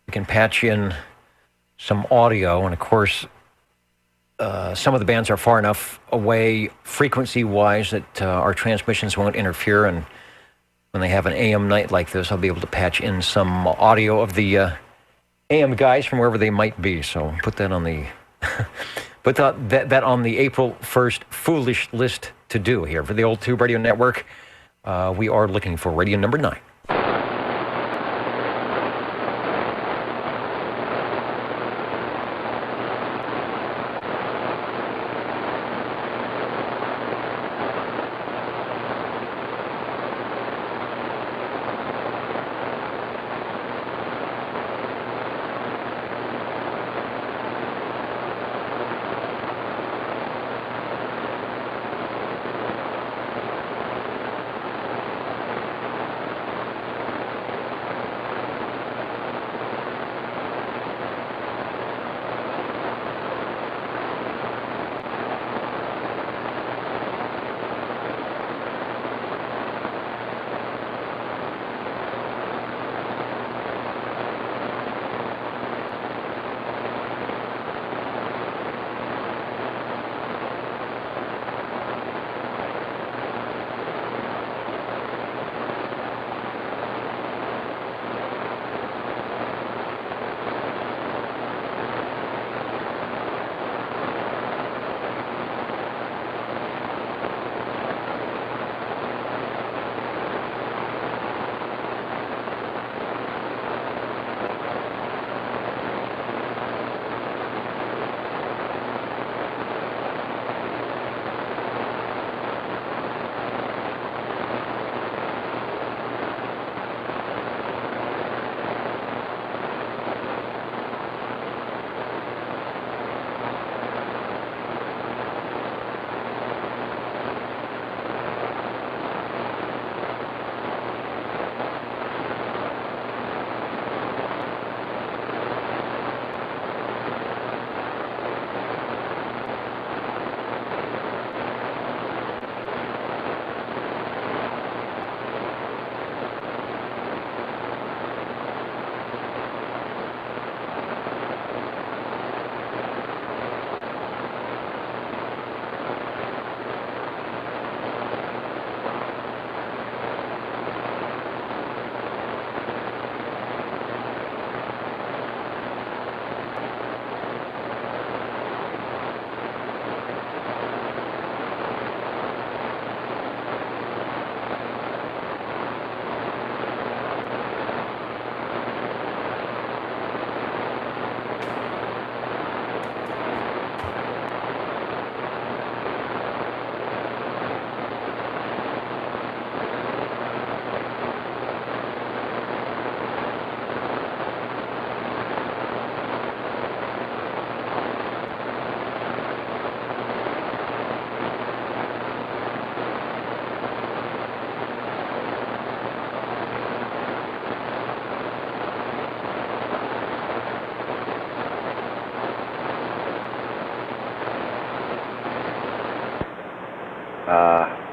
We can patch in some audio, and of course, some of the bands are far enough away frequency-wise that our transmissions won't interfere, and when they have an AM night like this, I'll be able to patch in some audio of the AM guys from wherever they might be. So put that on the put that on the April 1st foolish list to do here for the Old Tube Radio Network. We are looking for radio number 9.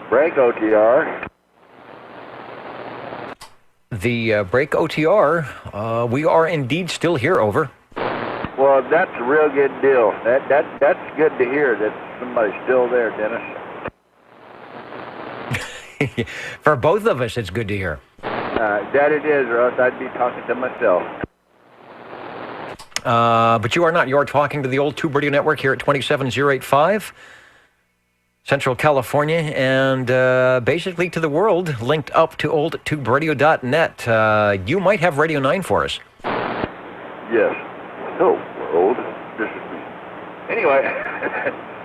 Break OTR. The break OTR, we are indeed still here, over. Well, that's a real good deal. That's good to hear that somebody's still there, Dennis. For both of us, it's good to hear. That it is, or else I'd be talking to myself. But you are not. You are talking to the Old Tube Radio Network here at 27085, Central California, and basically to the world, linked up to oldtuberadio.net. You might have Radio 9 for us. Yes. So, world, this is me. Anyway,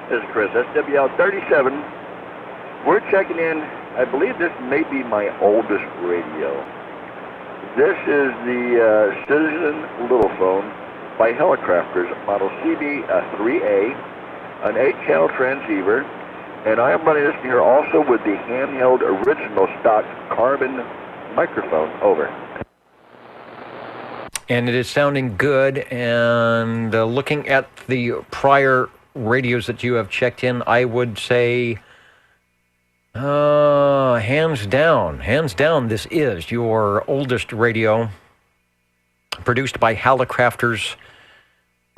this is Chris, SWL 37. We're checking in. I believe this may be my oldest radio. This is the Citizen Little Phone by Helicrafters, model CB3A, an 8-channel transceiver, and I am running this here also with the handheld original stock carbon microphone. Over. And it is sounding good, and looking at the prior radios that you have checked in, I would say a hands down, this is your oldest radio, produced by Hallicrafters,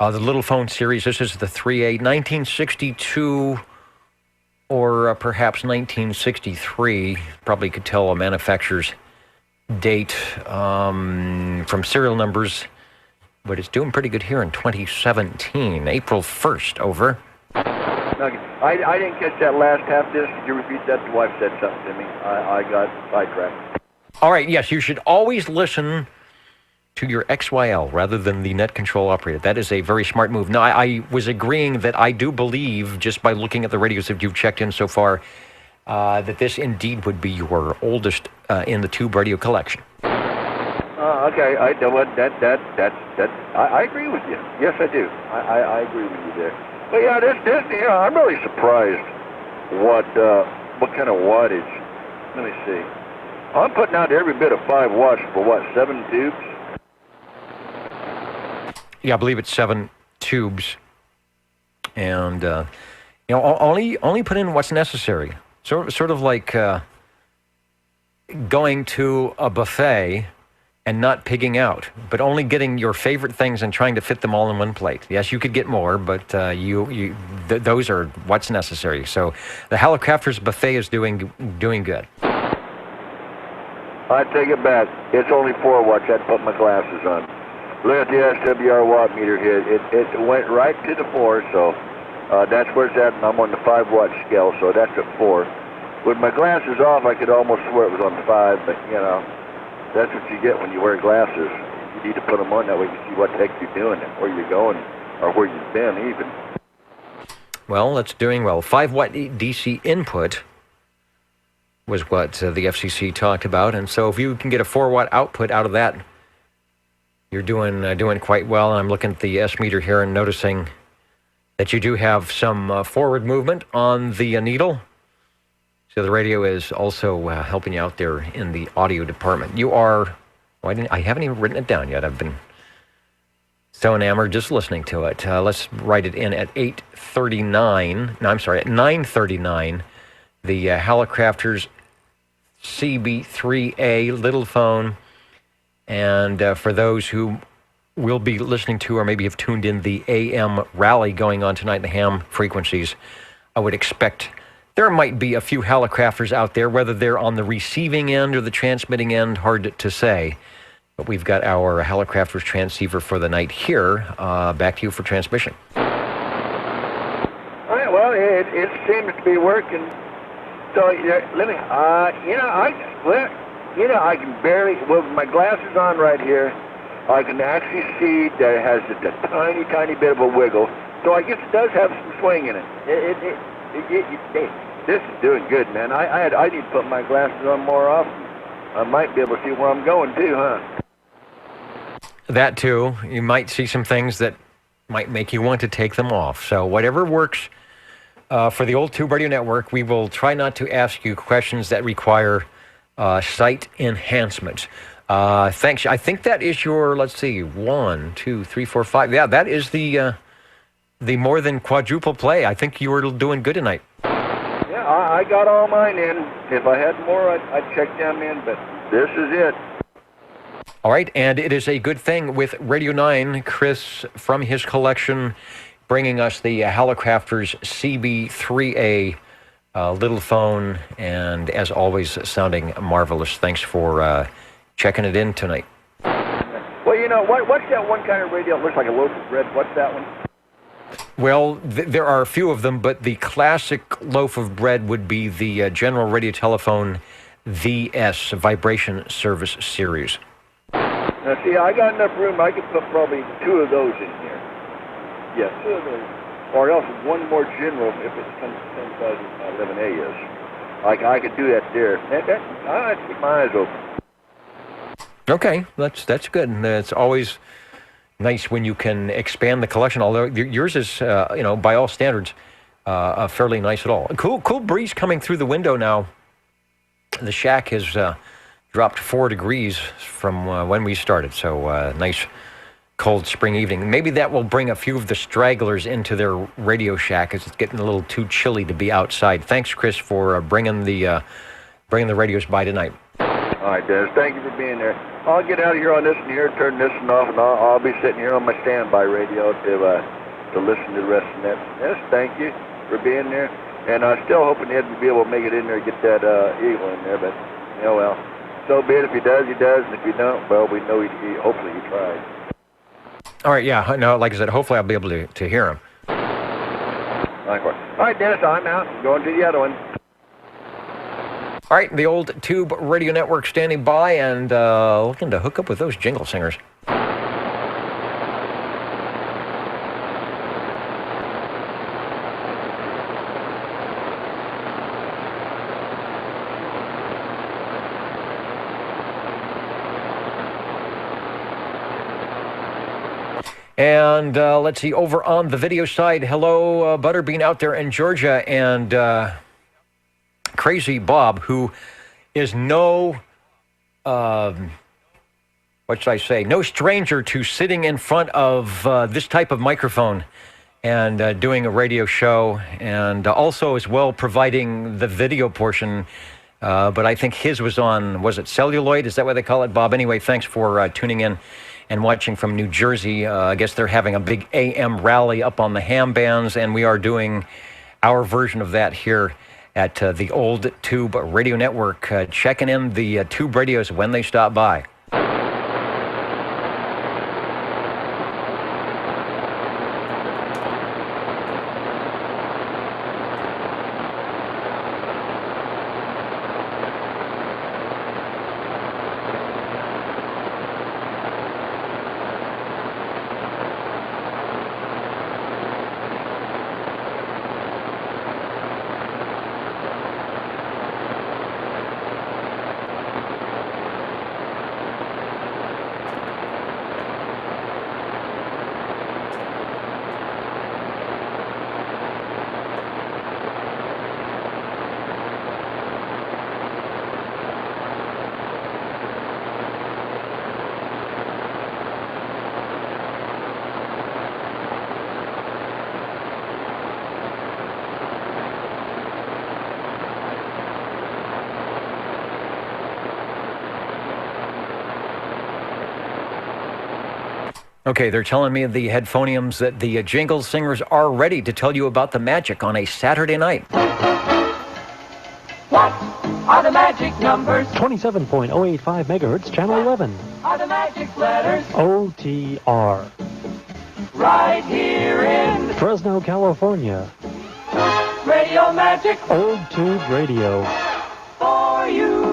the Little Phone series. This is the 3A, 1962 or perhaps 1963. Probably could tell a manufacturer's date from serial numbers, but it's doing pretty good here in 2017. April 1st, over. I didn't catch that last half disc. Could you repeat that? The wife said something to me. I got sidetracked. All right, yes, you should always listen to your XYL rather than the net control operator. That is a very smart move. Now, I was agreeing that I do believe, just by looking at the radios that you've checked in so far, that this indeed would be your oldest in the tube radio collection. Okay, I know what that. I agree with you. Yes, I do. I agree with you there. But yeah, this I'm really surprised what kind of wattage. Let me see. I'm putting out every bit of 5 watts for what, 7 tubes? Yeah, I believe it's 7 tubes, and only put in what's necessary. Sort of like going to a buffet and not pigging out, but only getting your favorite things and trying to fit them all in one plate. Yes, you could get more, but those are what's necessary. So the Hallicrafters buffet is doing good. I take it back. It's only 4 watts. I had to put my glasses on. Look at the SWR watt meter here. It went right to the 4, so that's where it's at. And I'm on the 5 watt scale, so that's at 4. With my glasses off, I could almost swear it was on 5, but that's what you get when you wear glasses. You need to put them on, that way you can see what the heck you're doing and where you're going or where you've been even. Well, that's doing well. 5 watt DC input was what the FCC talked about, and so if you can get a 4 watt output out of that, you're doing quite well. And I'm looking at the S meter here and noticing that you do have some forward movement on the needle. So the radio is also helping you out there in the audio department. You are, I haven't even written it down yet. I've been so enamored just listening to it. Let's write it in at 9:39. The Hallicrafters CB3A Little Phone. And for those who will be listening to or maybe have tuned in the AM rally going on tonight, the ham frequencies, I would expect there might be a few Hallicrafters out there, whether they're on the receiving end or the transmitting end, hard to say. But we've got our Hallicrafters transceiver for the night here. Back to you for transmission. All right, well, it seems to be working. So, let me, I can barely, with my glasses on right here, I can actually see that it has just a tiny bit of a wiggle. So I guess it does have some swing in it. This is doing good, man. I need to put my glasses on more often. I might be able to see where I'm going too, huh? That too. You might see some things that might make you want to take them off. So whatever works for the Old Tube Radio Network, we will try not to ask you questions that require sight enhancement. Thanks. I think that is your, let's see, 1, 2, 3, 4, 5. Yeah, that is the more than quadruple play. I think you were doing good tonight. Yeah, I got all mine in. If I had more, I'd check them in, but this is it. All right, and it is a good thing with Radio 9, Chris, from his collection, bringing us the Hallicrafters CB3A Little Phone, and as always, sounding marvelous. Thanks for checking it in tonight. Well, what's that one kind of radio that looks like a loaf of bread? What's that one? Well, there are a few of them, but the classic loaf of bread would be the General Radio Telephone VS Vibration Service Series. Now, see, I got enough room. I could put probably 2 of those in here. Yeah, 2 of those. Or else one more general if it's 10,11A is. I could do that there. I keep my eyes open. Okay, that's good. And it's always nice when you can expand the collection, although yours is, by all standards, fairly nice at all. Cool breeze coming through the window now. The shack has dropped 4 degrees from when we started, so nice cold spring evening. Maybe that will bring a few of the stragglers into their Radio Shack as it's getting a little too chilly to be outside. Thanks, Chris, for bringing the bringing the radios by tonight. All right, Dennis, thank you for being there. I'll get out of here on this one here, turn this one off, and I'll be sitting here on my standby radio to listen to the rest of that. Yes, thank you for being there. And I'm still hoping Ed will be able to make it in there and get that eagle in there, but, well, so be it. If he does, he does, and if he don't, well, we know hopefully he tried. All right, yeah, no, like I said, hopefully I'll be able to hear him. Likewise. All right, Dennis, I'm out. Going to the other one. All right, the old Tube Radio Network standing by and looking to hook up with those jingle singers. And let's see, over on the video side, hello, Butterbean out there in Georgia, and Crazy Bob, who is no, what should I say, no stranger to sitting in front of this type of microphone and doing a radio show, and also as well providing the video portion. But I think his was on, was it celluloid? Is that what they call it, Bob? Anyway, thanks for tuning in and watching from New Jersey. I guess they're having a big AM rally up on the ham bands, and we are doing our version of that here at the old Tube Radio Network, checking in the Tube radios when they stop by. Okay, they're telling me the headphoniums that the jingle singers are ready to tell you about the magic on a Saturday night. What are the magic numbers? 27.085 megahertz, channel 11. Are the magic letters? OTR. Right here in Fresno, California. Radio Magic Old Tube Radio. for you.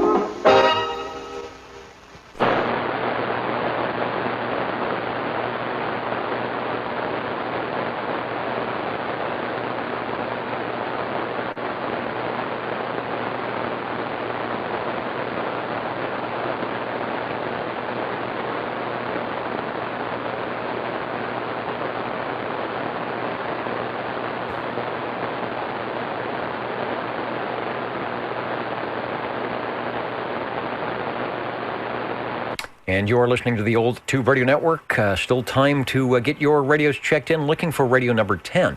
And you're listening to the old Tube Radio Network. Still time to get your radios checked in, looking for radio number 10.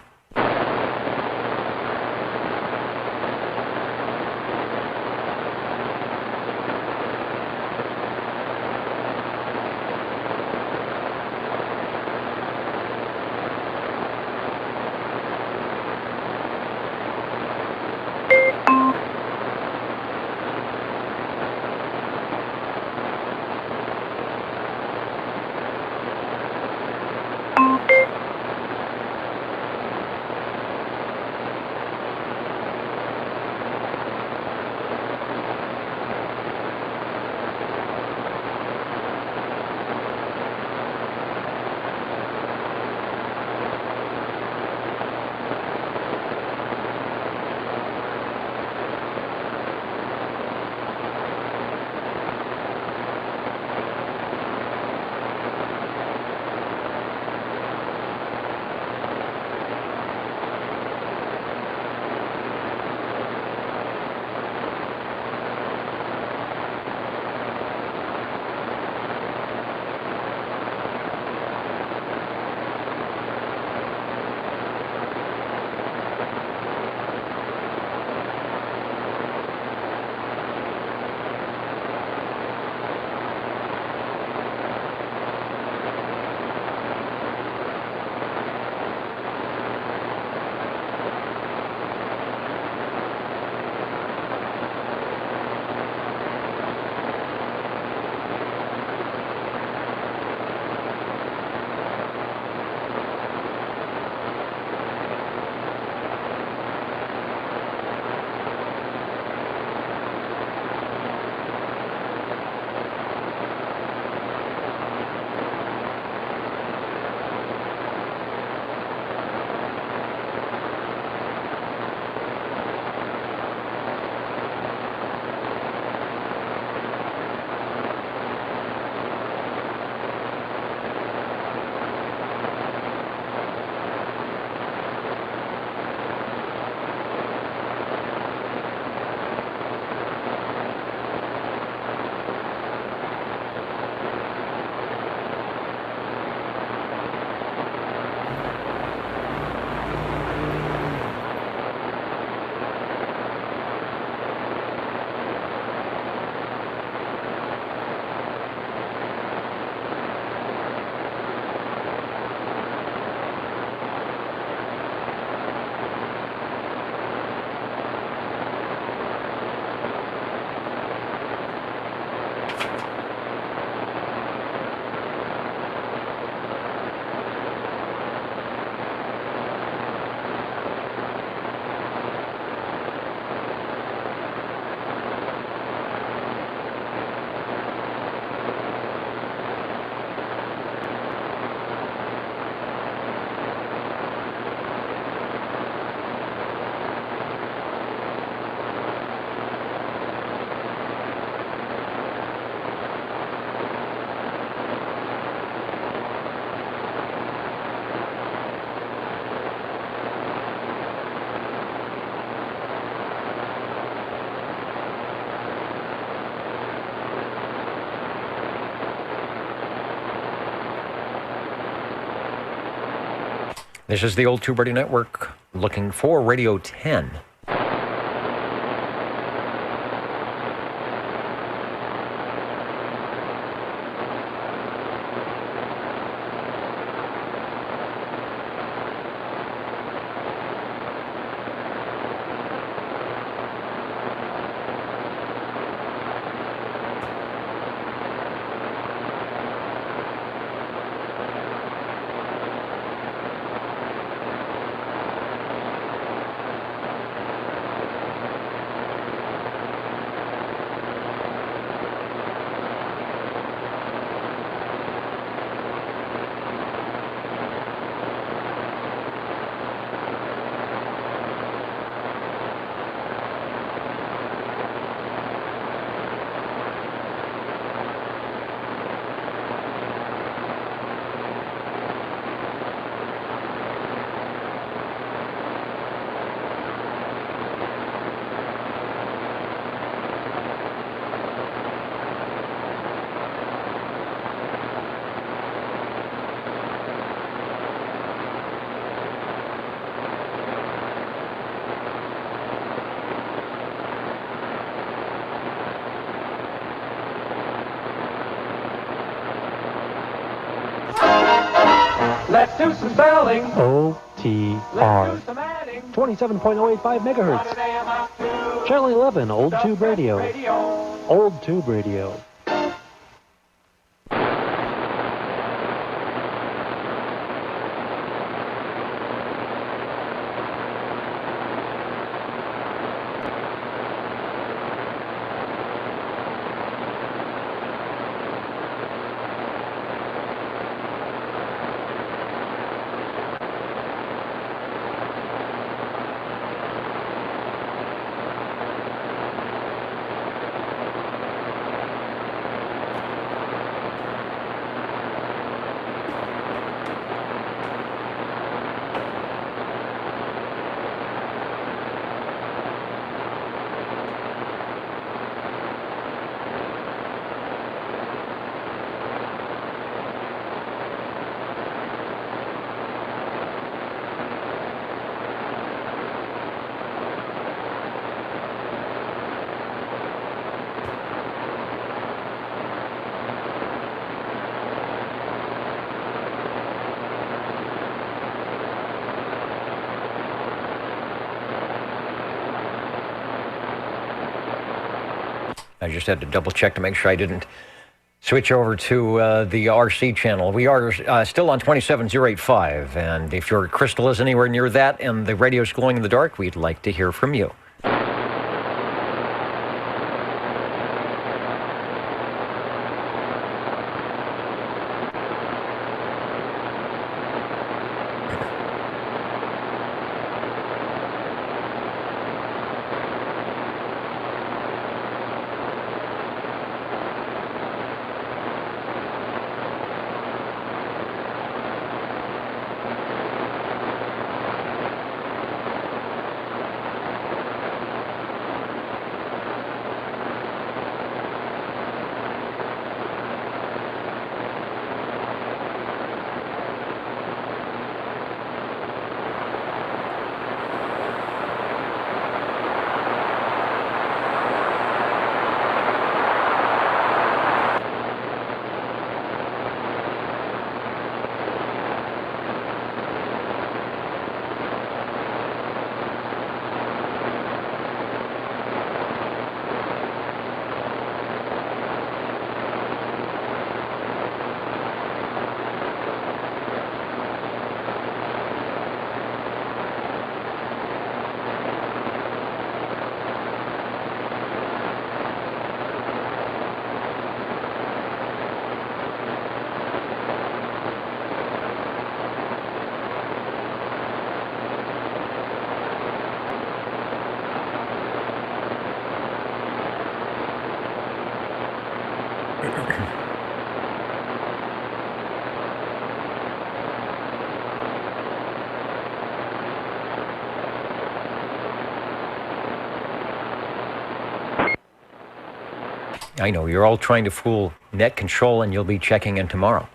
This is the Old Tube Radio Network looking for Radio 10. Let's do some spelling. OTR. 27.085 megahertz. Channel 11, Old Tube Radio. Old Tube Radio. I just had to double check to make sure I didn't switch over to the RC channel. We are still on 27085, and if your crystal is anywhere near that and the radio's glowing in the dark, we'd like to hear from you. I know, you're all trying to fool net control, and you'll be checking in tomorrow.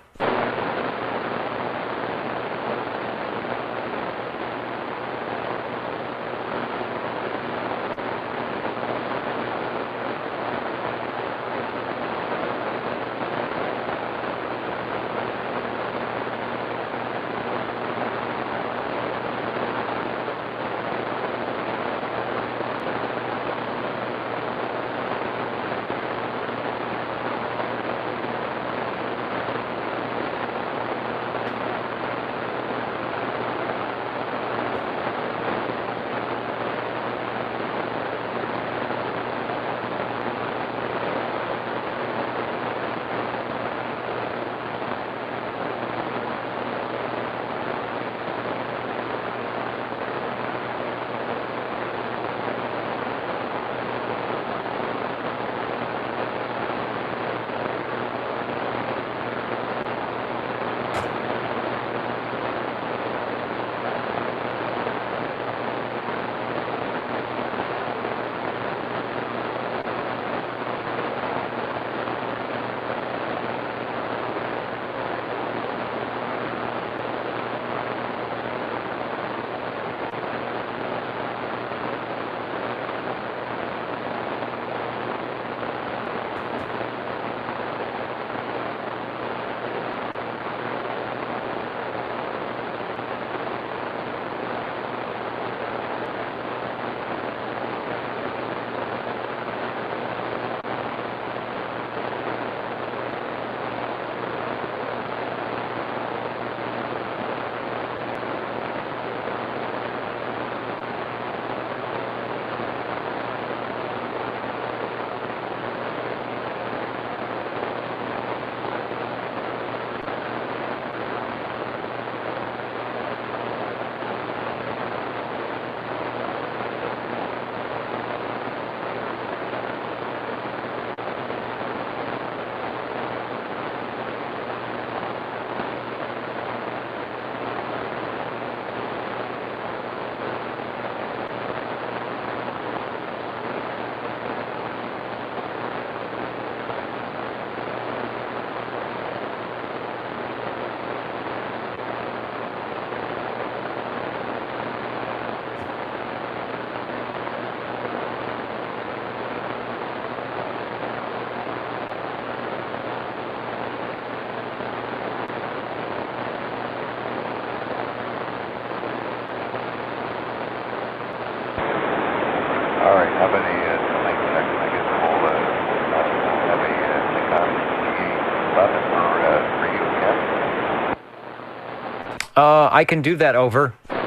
I can do that, over. Are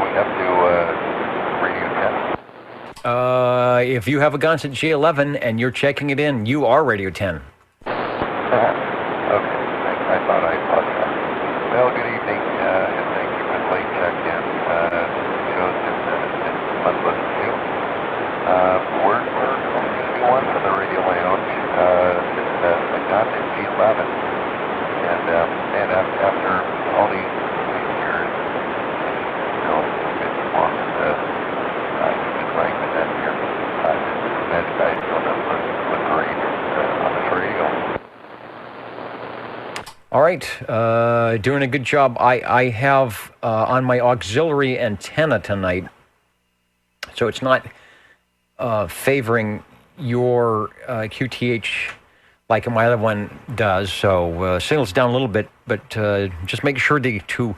we up to radio 10? If you have a Gansett G11 and you're checking it in, you are Radio 10. Okay, I thought I thought that. Well, good evening, and thank you for the late check-in. Shows it's fun to listen to. We're going to do one from the radio lounge. It's a Gansett G11, and after all these years, you know, as long as you've been writing with that here, that guy's going to look great on this radio. All right, doing a good job. I have on my auxiliary antenna tonight, so it's not favoring your QTH like my other one does. So signal's down a little bit, but just make sure to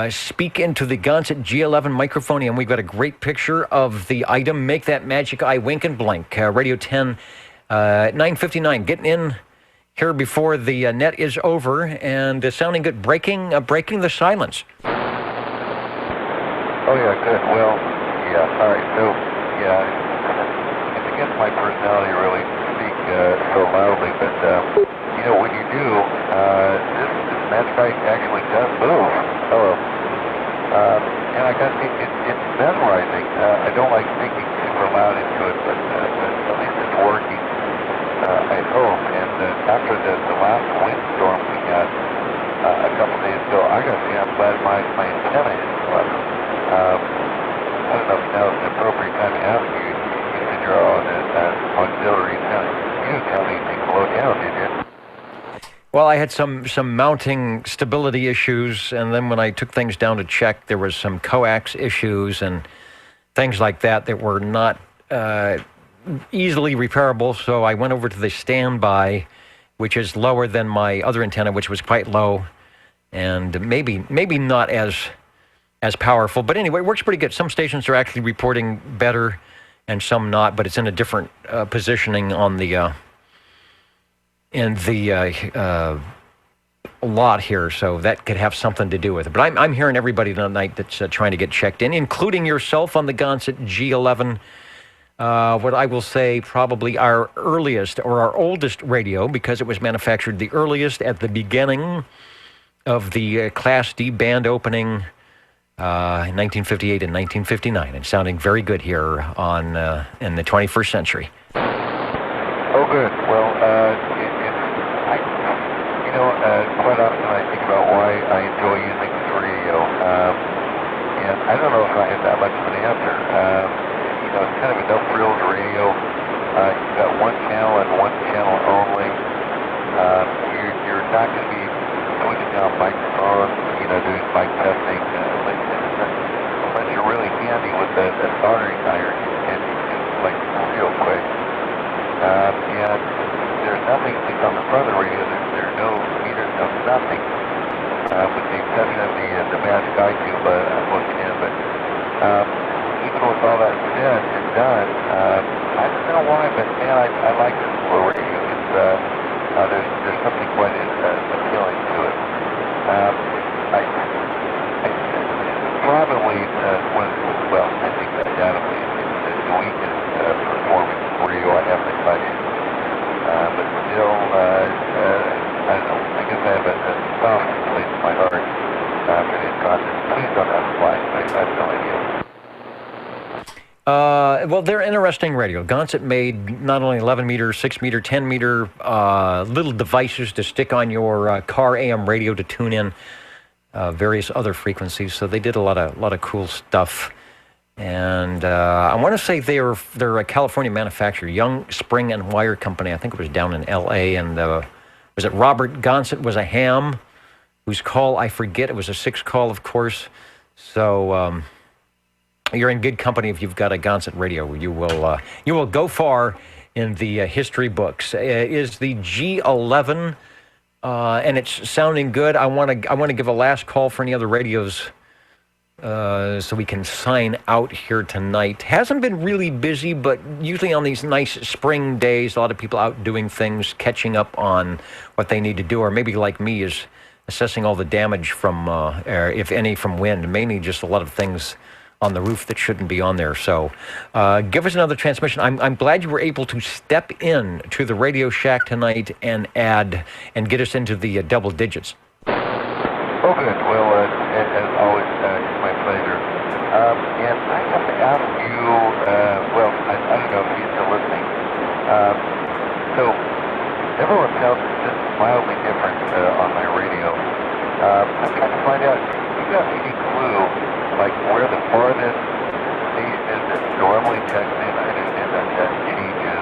speak into the Gansett G11 microphone, and we've got a great picture of the item. Make that magic eye wink and blink. Radio 10, 9:59, getting in here before the net is over, and sounding good, breaking the silence. Oh yeah, good. Well, yeah. All right. So yeah, it's against my personality to really speak so loudly, but you know, when you do, this magic eye actually does move. Hello. And I got it's mesmerizing. I don't like speaking super loud into it, but at least it's working. I hope. And after the last windstorm we had a couple days ago, I got to say I'm glad my antenna is up. I don't know if now is an appropriate time to ask you. You said you're on an auxiliary antenna. You didn't tell me anything below down, did you? Well, I had some mounting stability issues, and then when I took things down to check, there was some coax issues and things like that were not easily repairable. So I went over to the standby, which is lower than my other antenna, which was quite low, and maybe not as powerful. But anyway, it works pretty good. Some stations are actually reporting better, and some not. But it's in a different positioning on the lot here, so that could have something to do with it. But I'm hearing everybody tonight that's trying to get checked in, including yourself on the Gansett G11. What I will say, probably our earliest or our oldest radio, because it was manufactured the earliest at the beginning of the Class D band opening in 1958 and 1959, and sounding very good here on in the 21st century. Oh, good. Well, quite often I think about why I enjoy using this radio, and I don't know if I have that much of an answer. It's kind of a no-frills radio. You've got one channel and one channel only. You're not going to be switching out microphones, doing mic testing, unless you're really handy with the soldering iron, and you can like real quick. And there's nothing on the front of the radio. There are no meters, no nothing, with the exception of the magic eye tube I'm looking in. But even with all that said and done, I don't know why, but man, I like this little radio. It's there's something quite appealing to it. I probably I think undoubtedly it's the weakest performing radio I have in the collection. But still, I don't know. I guess I have a soft place in my heart for these concerts. Please don't have to fly. I have no idea. Well, they're interesting radio. Gansett made not only 11 meter, 6 meter, 10 meter little devices to stick on your car AM radio to tune in various other frequencies. So they did a lot of cool stuff. And I want to say they're a California manufacturer, Young Spring and Wire Company. I think it was down in L.A. And was it Robert Gansett was a ham, whose call I forget. It was a 6 call, of course. So you're in good company if you've got a Gansett radio. You will go far in the history books. Is the G11 and it's sounding good. I want to give a last call for any other radios. So we can sign out here tonight. Hasn't been really busy, but usually on these nice spring days, a lot of people out doing things, catching up on what they need to do, or maybe like me is assessing all the damage from, if any, from wind. Mainly just a lot of things on the roof that shouldn't be on there. So give us another transmission. I'm glad you were able to step in to the Radio Shack tonight and get us into the double digits. Oh, good. Well, as always, it's my pleasure. And I have to ask you, I don't know if you're still listening. So everyone sounds just mildly different on my radio. I'm trying to find out, if you got any clue, like where the farthest station is that normally checks in? I understand that changes.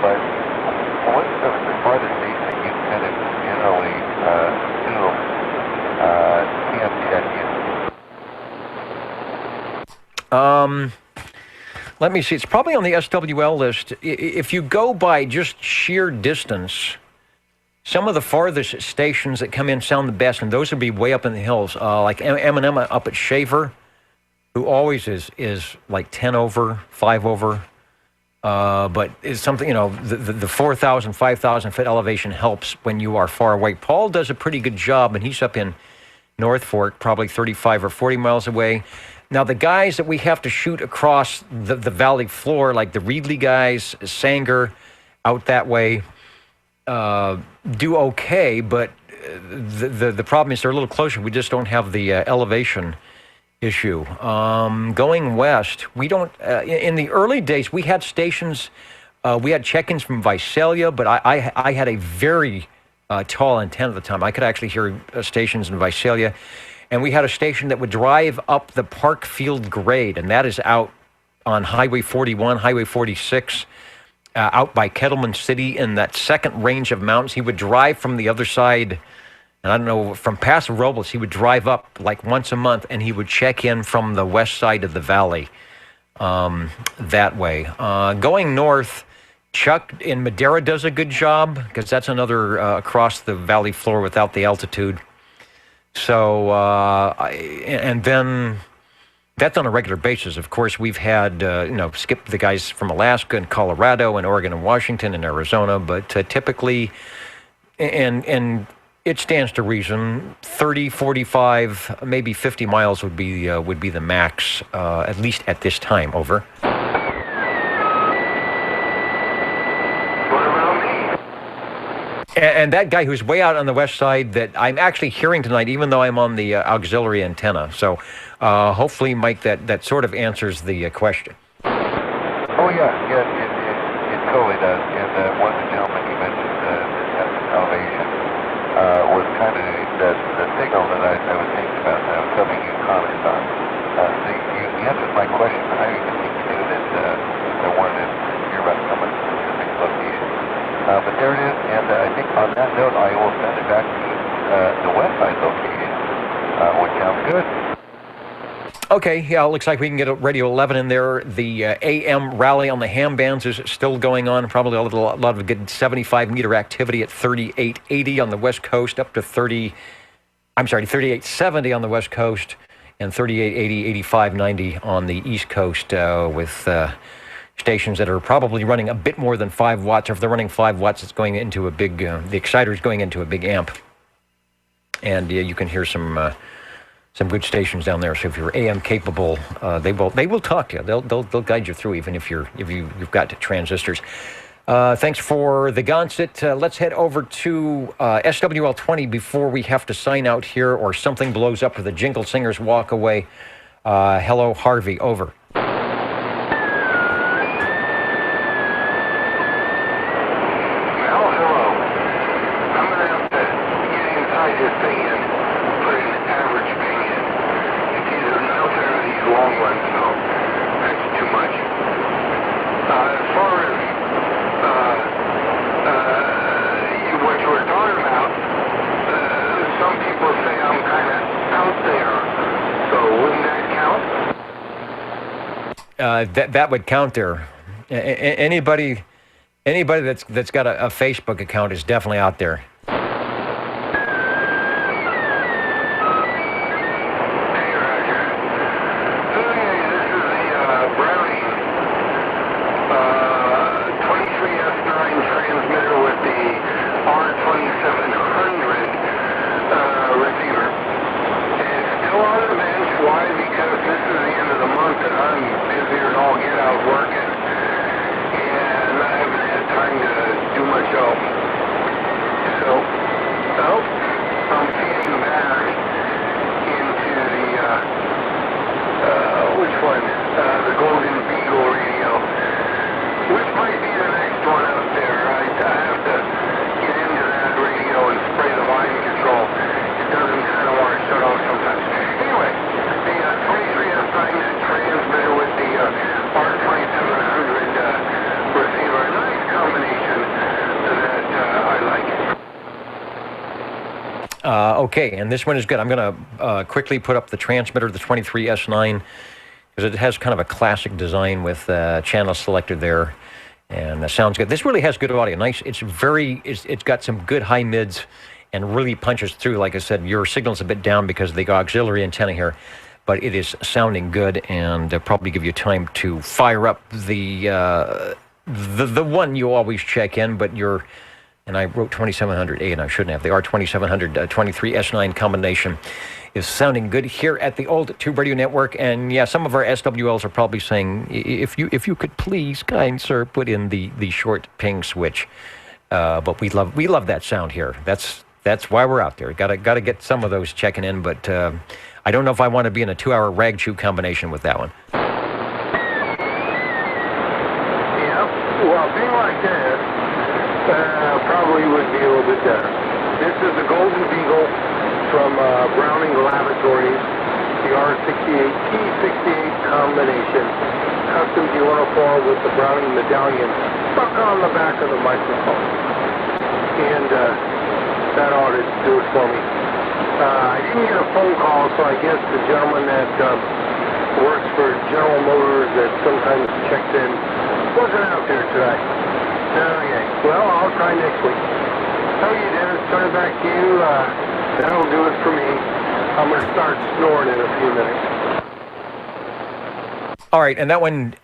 But what's the farthest station that you kind of generally assume can check in? Let me see. It's probably on the SWL list. If you go by just sheer distance, some of the farthest stations that come in sound the best, and those would be way up in the hills, like M&M up at Shaver, who always is like 10 over, 5 over. But it's something, the 4,000, 5,000 foot elevation helps when you are far away. Paul does a pretty good job, and he's up in North Fork, probably 35 or 40 miles away. Now, the guys that we have to shoot across the valley floor, like the Reedley guys, Sanger, out that way, do okay, but the problem is they're a little closer. We just don't have the elevation issue. Going west, we don't, in the early days, we had stations, we had check-ins from Visalia, but I had a very tall antenna at the time. I could actually hear stations in Visalia. And we had a station that would drive up the Parkfield grade, and that is out on Highway 41, Highway 46, out by Kettleman City in that second range of mountains. He would drive from the other side, and I don't know, from Paso Robles, he would drive up like once a month, and he would check in from the west side of the valley that way. Going north, Chuck in Madera does a good job, because that's another across the valley floor without the altitude. So, and then that's on a regular basis. Of course, we've had, skip the guys from Alaska and Colorado and Oregon and Washington and Arizona, but typically, and it stands to reason, 30, 45, maybe 50 miles would be the max, at least at this time. Over. And that guy who's way out on the west side that I'm actually hearing tonight, even though I'm on the auxiliary antenna. So hopefully, Mike, that sort of answers the question. Oh, yeah, it totally does. And one of the gentlemen you mentioned that elevation was kind of the signal that I was thinking about. I was hoping you'd comment on. So you answered my question. I even think you knew that I wanted to hear about someone's specific location. But there it is, and I think on that note, I will send it back to the west side location, which sounds good. Okay, yeah, it looks like we can get a Radio 11 in there. The AM rally on the ham bands is still going on, probably a lot of good 75-meter activity at 3880 on the west coast, up to 3870 on the west coast, and 3880, 8590 on the east coast with... stations that are probably running a bit more than 5 watts. Or if they're running 5 watts, it's going into a big, the exciter is going into a big amp. And you can hear some good stations down there. So if you're AM capable, they will talk to you. They'll guide you through, even if you've got transistors. Thanks for the Gonset. Let's head over to SWL 20 before we have to sign out here, or something blows up or the Jingle Singers walk away. Hello, Harvey. Over. That would count there. Anybody that's got a Facebook account is definitely out there. Okay, and this one is good. I'm going to quickly put up the transmitter, the 23S9, because it has kind of a classic design with channel selector there, and sounds good. This really has good audio. Nice. It's got some good high mids, and really punches through. Like I said, your signal's a bit down because of the auxiliary antenna here, but it is sounding good, and probably give you time to fire up the one you always check in, but and I wrote 2700A, and I shouldn't have. The R2700 23S9 combination is sounding good here at the old Tube Radio Network. And yeah, some of our SWLs are probably saying, if you could please, kind sir, put in the short ping switch. But we love that sound here. That's why we're out there. Got to get some of those checking in. But I don't know if I want to be in a 2-hour rag chew combination with that one. Yeah, well, being like that. Probably would be a little bit better. This is the Golden Beagle from Browning Laboratories, the R68 T68 combination, custom D104 with the Browning medallion stuck on the back of the microphone. And that ought to do it for me. I didn't get a phone call, so I guess the gentleman that works for General Motors that sometimes checks in wasn't out there today. Okay, well, I'll try next week. Okay, Dennis, turn it back to you. That'll do it for me. I'm going to start snoring in a few minutes. All right, and that one,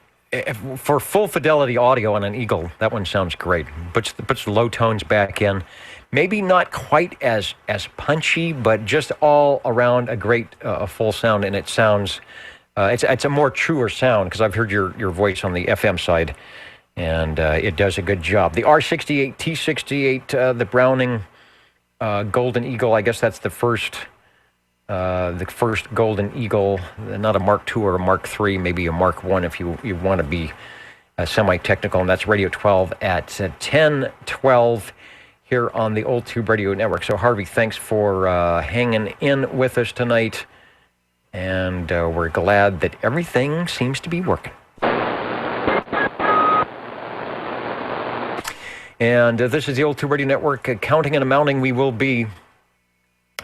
for full fidelity audio on an Eagle, that one sounds great. Puts the low tones back in. Maybe not quite as punchy, but just all around a great full sound, and it sounds, it's a more truer sound, because I've heard your voice on the FM side. And it does a good job. The R68 T68, the Browning Golden Eagle. I guess that's the first Golden Eagle. Not a Mark II or a Mark III, maybe a Mark I if you want to be semi-technical. And that's Radio 12 at 10:12 here on the Old Tube Radio Network. So Harvey, thanks for hanging in with us tonight, and we're glad that everything seems to be working. And this is the Old Tube Radio Network. Counting and amounting we will be.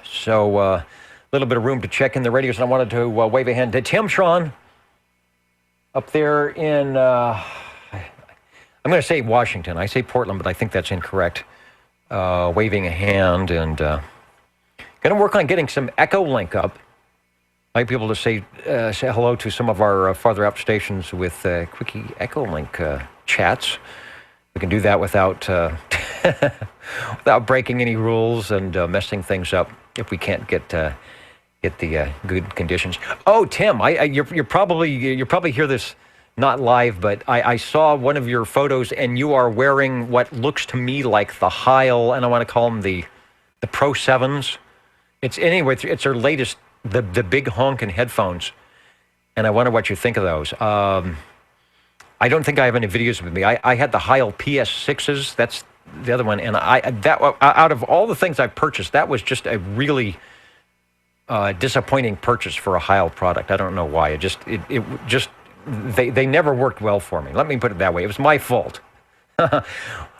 So a little bit of room to check in the radios. And I wanted to wave a hand to Tim Tron up there in, I'm going to say Washington. I say Portland, but I think that's incorrect. Waving a hand, and going to work on getting some Echo Link up. Might be able to say hello to some of our farther out stations with quickie Echo Link chats. We can do that without without breaking any rules and messing things up if we can't get the good conditions. Oh, Tim, you probably hear this not live, but I saw one of your photos, and you are wearing what looks to me like the Heil, and I want to call them the Pro 7s. It's their latest, the big honking headphones, and I wonder what you think of those. I don't think I have any videos with me. I had the Heil PS6s. That's the other one. And that out of all the things I've purchased, that was just a really disappointing purchase for a Heil product. I don't know why. They never worked well for me. Let me put it that way. It was my fault.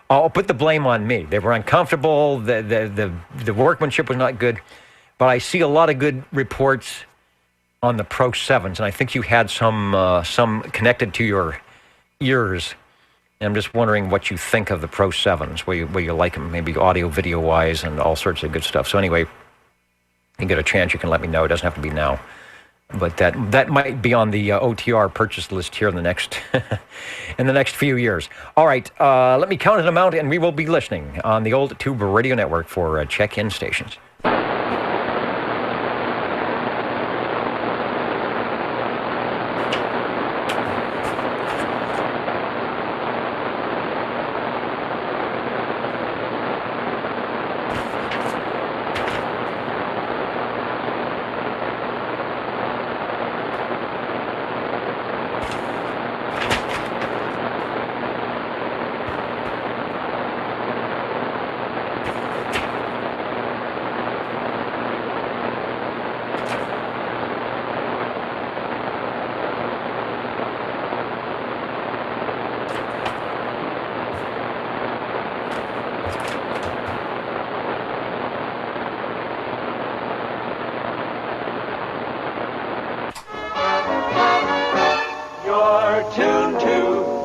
I'll put the blame on me. They were uncomfortable. The workmanship was not good. But I see a lot of good reports on the Pro 7s, and I think you had some connected to your ears. And I'm just wondering what you think of the Pro 7s, where you like them, maybe audio, video-wise, and all sorts of good stuff. So anyway, you get a chance, you can let me know. It doesn't have to be now. But that might be on the OTR purchase list here in the next in the next few years. All right, let me count them out, and we will be listening on the Old Tube Radio Network for check-in stations.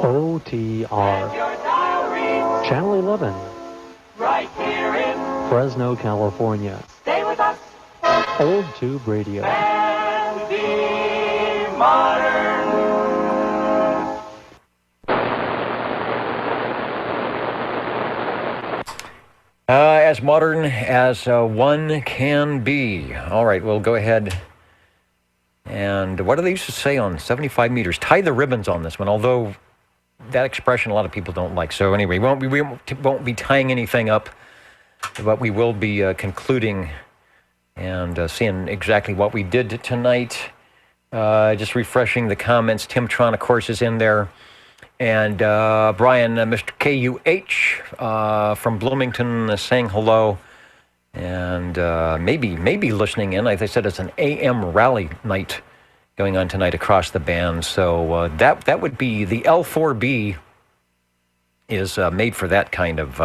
OTR. Channel 11. Right here in Fresno, California. Stay with us Old Tube Radio. and be modern. As modern as one can be. All right, we'll go ahead. And what do they used to say on 75 meters? Tie the ribbons on this one, although that expression a lot of people don't like. So anyway, we won't be tying anything up, but we will be concluding and seeing exactly what we did tonight. Just refreshing the comments. Tim Tron, of course, is in there. And Brian, Mr. KUH from Bloomington saying hello. And maybe listening in. Like I said, it's an AM rally night going on tonight across the band. So that would be the L4B is made for that kind of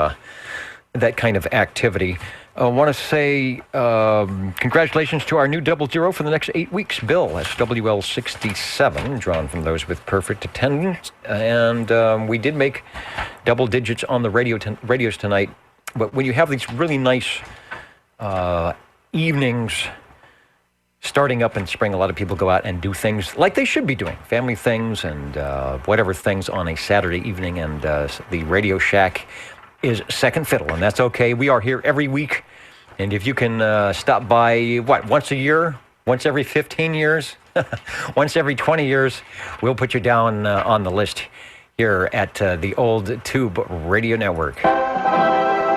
activity. I want to say congratulations to our new 00 for the next 8 weeks, Bill. That's WL67, drawn from those with perfect attendance. And we did make double digits on the radios tonight. But when you have these really nice evenings starting up in spring, a lot of people go out and do things like they should be doing, family things and whatever things on a Saturday evening. And the Radio Shack is second fiddle, and that's okay. We are here every week, and if you can stop by, once a year, once every 15 years, once every 20 years, we'll put you down on the list here at the Old Tube Radio Network.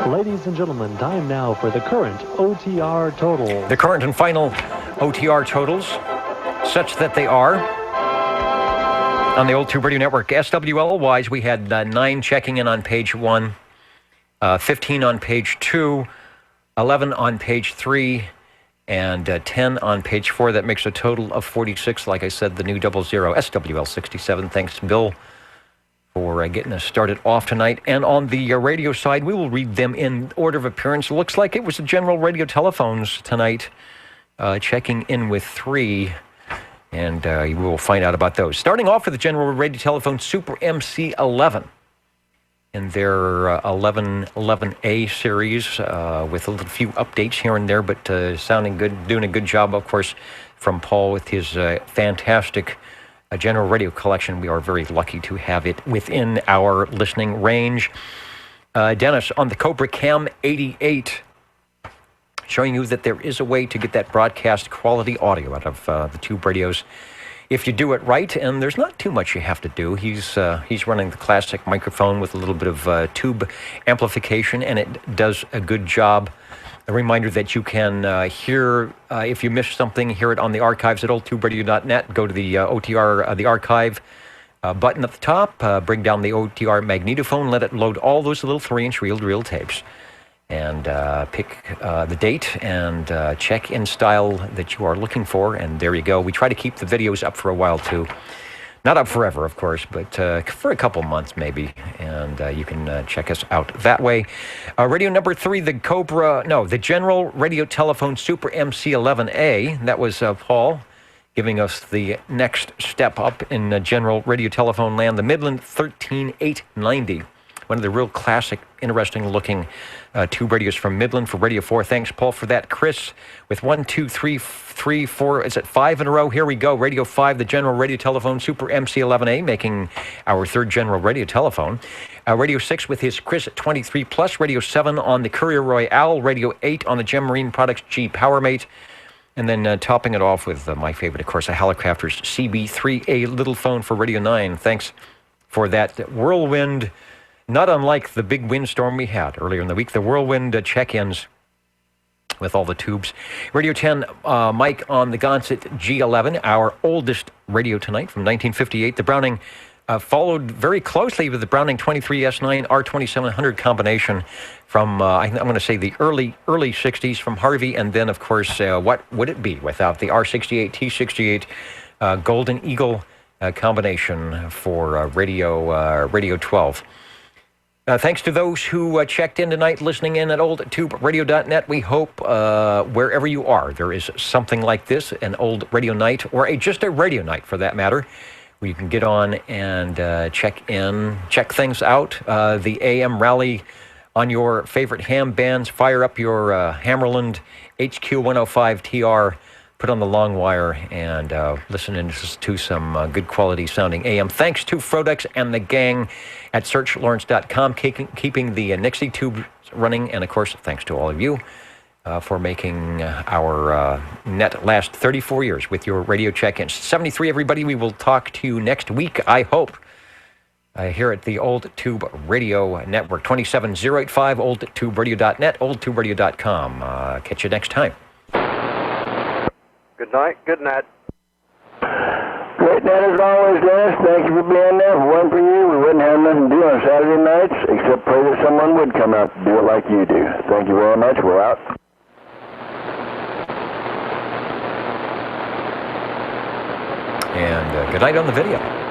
Ladies and gentlemen, time now for the current OTR total. The current and final OTR totals, such that they are on the Old Tube Radio Network. SWL-wise, we had 9 checking in on page 1, 15 on page 2, 11 on page 3, and 10 on page 4. That makes a total of 46. Like I said, the new 00, SWL-67. Thanks, Bill, for getting us started off tonight. And on the radio side, we will read them in order of appearance. It looks like it was the General Radio Telephones tonight, checking in with 3. And we will find out about those. Starting off with the General Radio Telephone Super MC11 in their 1111A series with a little few updates here and there, but sounding good, doing a good job, of course, from Paul with his fantastic General Radio collection. We are very lucky to have it within our listening range. Dennis on the Cobra Cam 88, showing you that there is a way to get that broadcast quality audio out of the tube radios if you do it right, and there's not too much you have to do. He's running the classic microphone with a little bit of tube amplification, and it does a good job. A reminder that you can hear, if you missed something, hear it on the archives at oldtuberadio.net. Go to the OTR, the archive button at the top, bring down the OTR magnetophone, let it load all those little 3-inch reel-to-reel tapes, and pick the date and check in style that you are looking for, and there you go. We try to keep the videos up for a while, too. Not up forever, of course, but for a couple months, maybe, and you can check us out that way. Radio number 3, the General Radio Telephone Super MC11A. That was Paul giving us the next step up in General Radio Telephone land, the Midland 13890. One of the real classic, interesting-looking tube radios from Midland for Radio 4. Thanks, Paul, for that. Chris, with 1, 2, 3, 4, is it 5 in a row? Here we go. Radio 5, the General Radio Telephone Super MC11A, making our 3rd General Radio Telephone. Radio 6 with his Chris 23 Plus. Radio 7 on the Courier Royale. Radio 8 on the Gem Marine Products G PowerMate. And then topping it off with my favorite, of course, a Hallicrafters CB3A little phone for Radio 9. Thanks for that whirlwind. Not unlike the big windstorm we had earlier in the week, the whirlwind check-ins with all the tubes. Radio 10, Mike on the Gonset G11, our oldest radio tonight from 1958. The Browning followed very closely with the Browning 23S9 R2700 combination from, I'm going to say, the early 60s from Harvey. And then, of course, what would it be without the R68, T68 Golden Eagle combination for Radio 12. Thanks to those who checked in tonight, listening in at oldtuberadio.net. We hope wherever you are, there is something like this, an old radio night, or just a radio night for that matter, where you can get on and check things out. The AM rally on your favorite ham bands. Fire up your Hammerland HQ 105 TR, put on the long wire, and listen to some good quality sounding AM. Thanks to Frodex and the gang at searchlawrence.com, keeping the Nixie tube running. And of course, thanks to all of you for making our net last 34 years with your radio check-ins. 73, everybody. We will talk to you next week, I hope, here at the Old Tube Radio Network. 27085, oldtuberadio.net, oldtuberadio.com. Catch you next time. Good night. Good night. Great night as always, Dennis. Thank you for being there. If it wasn't for you, we wouldn't have nothing to do on Saturday nights except pray that someone would come out to do it like you do. Thank you very much. We're out. And good night on the video.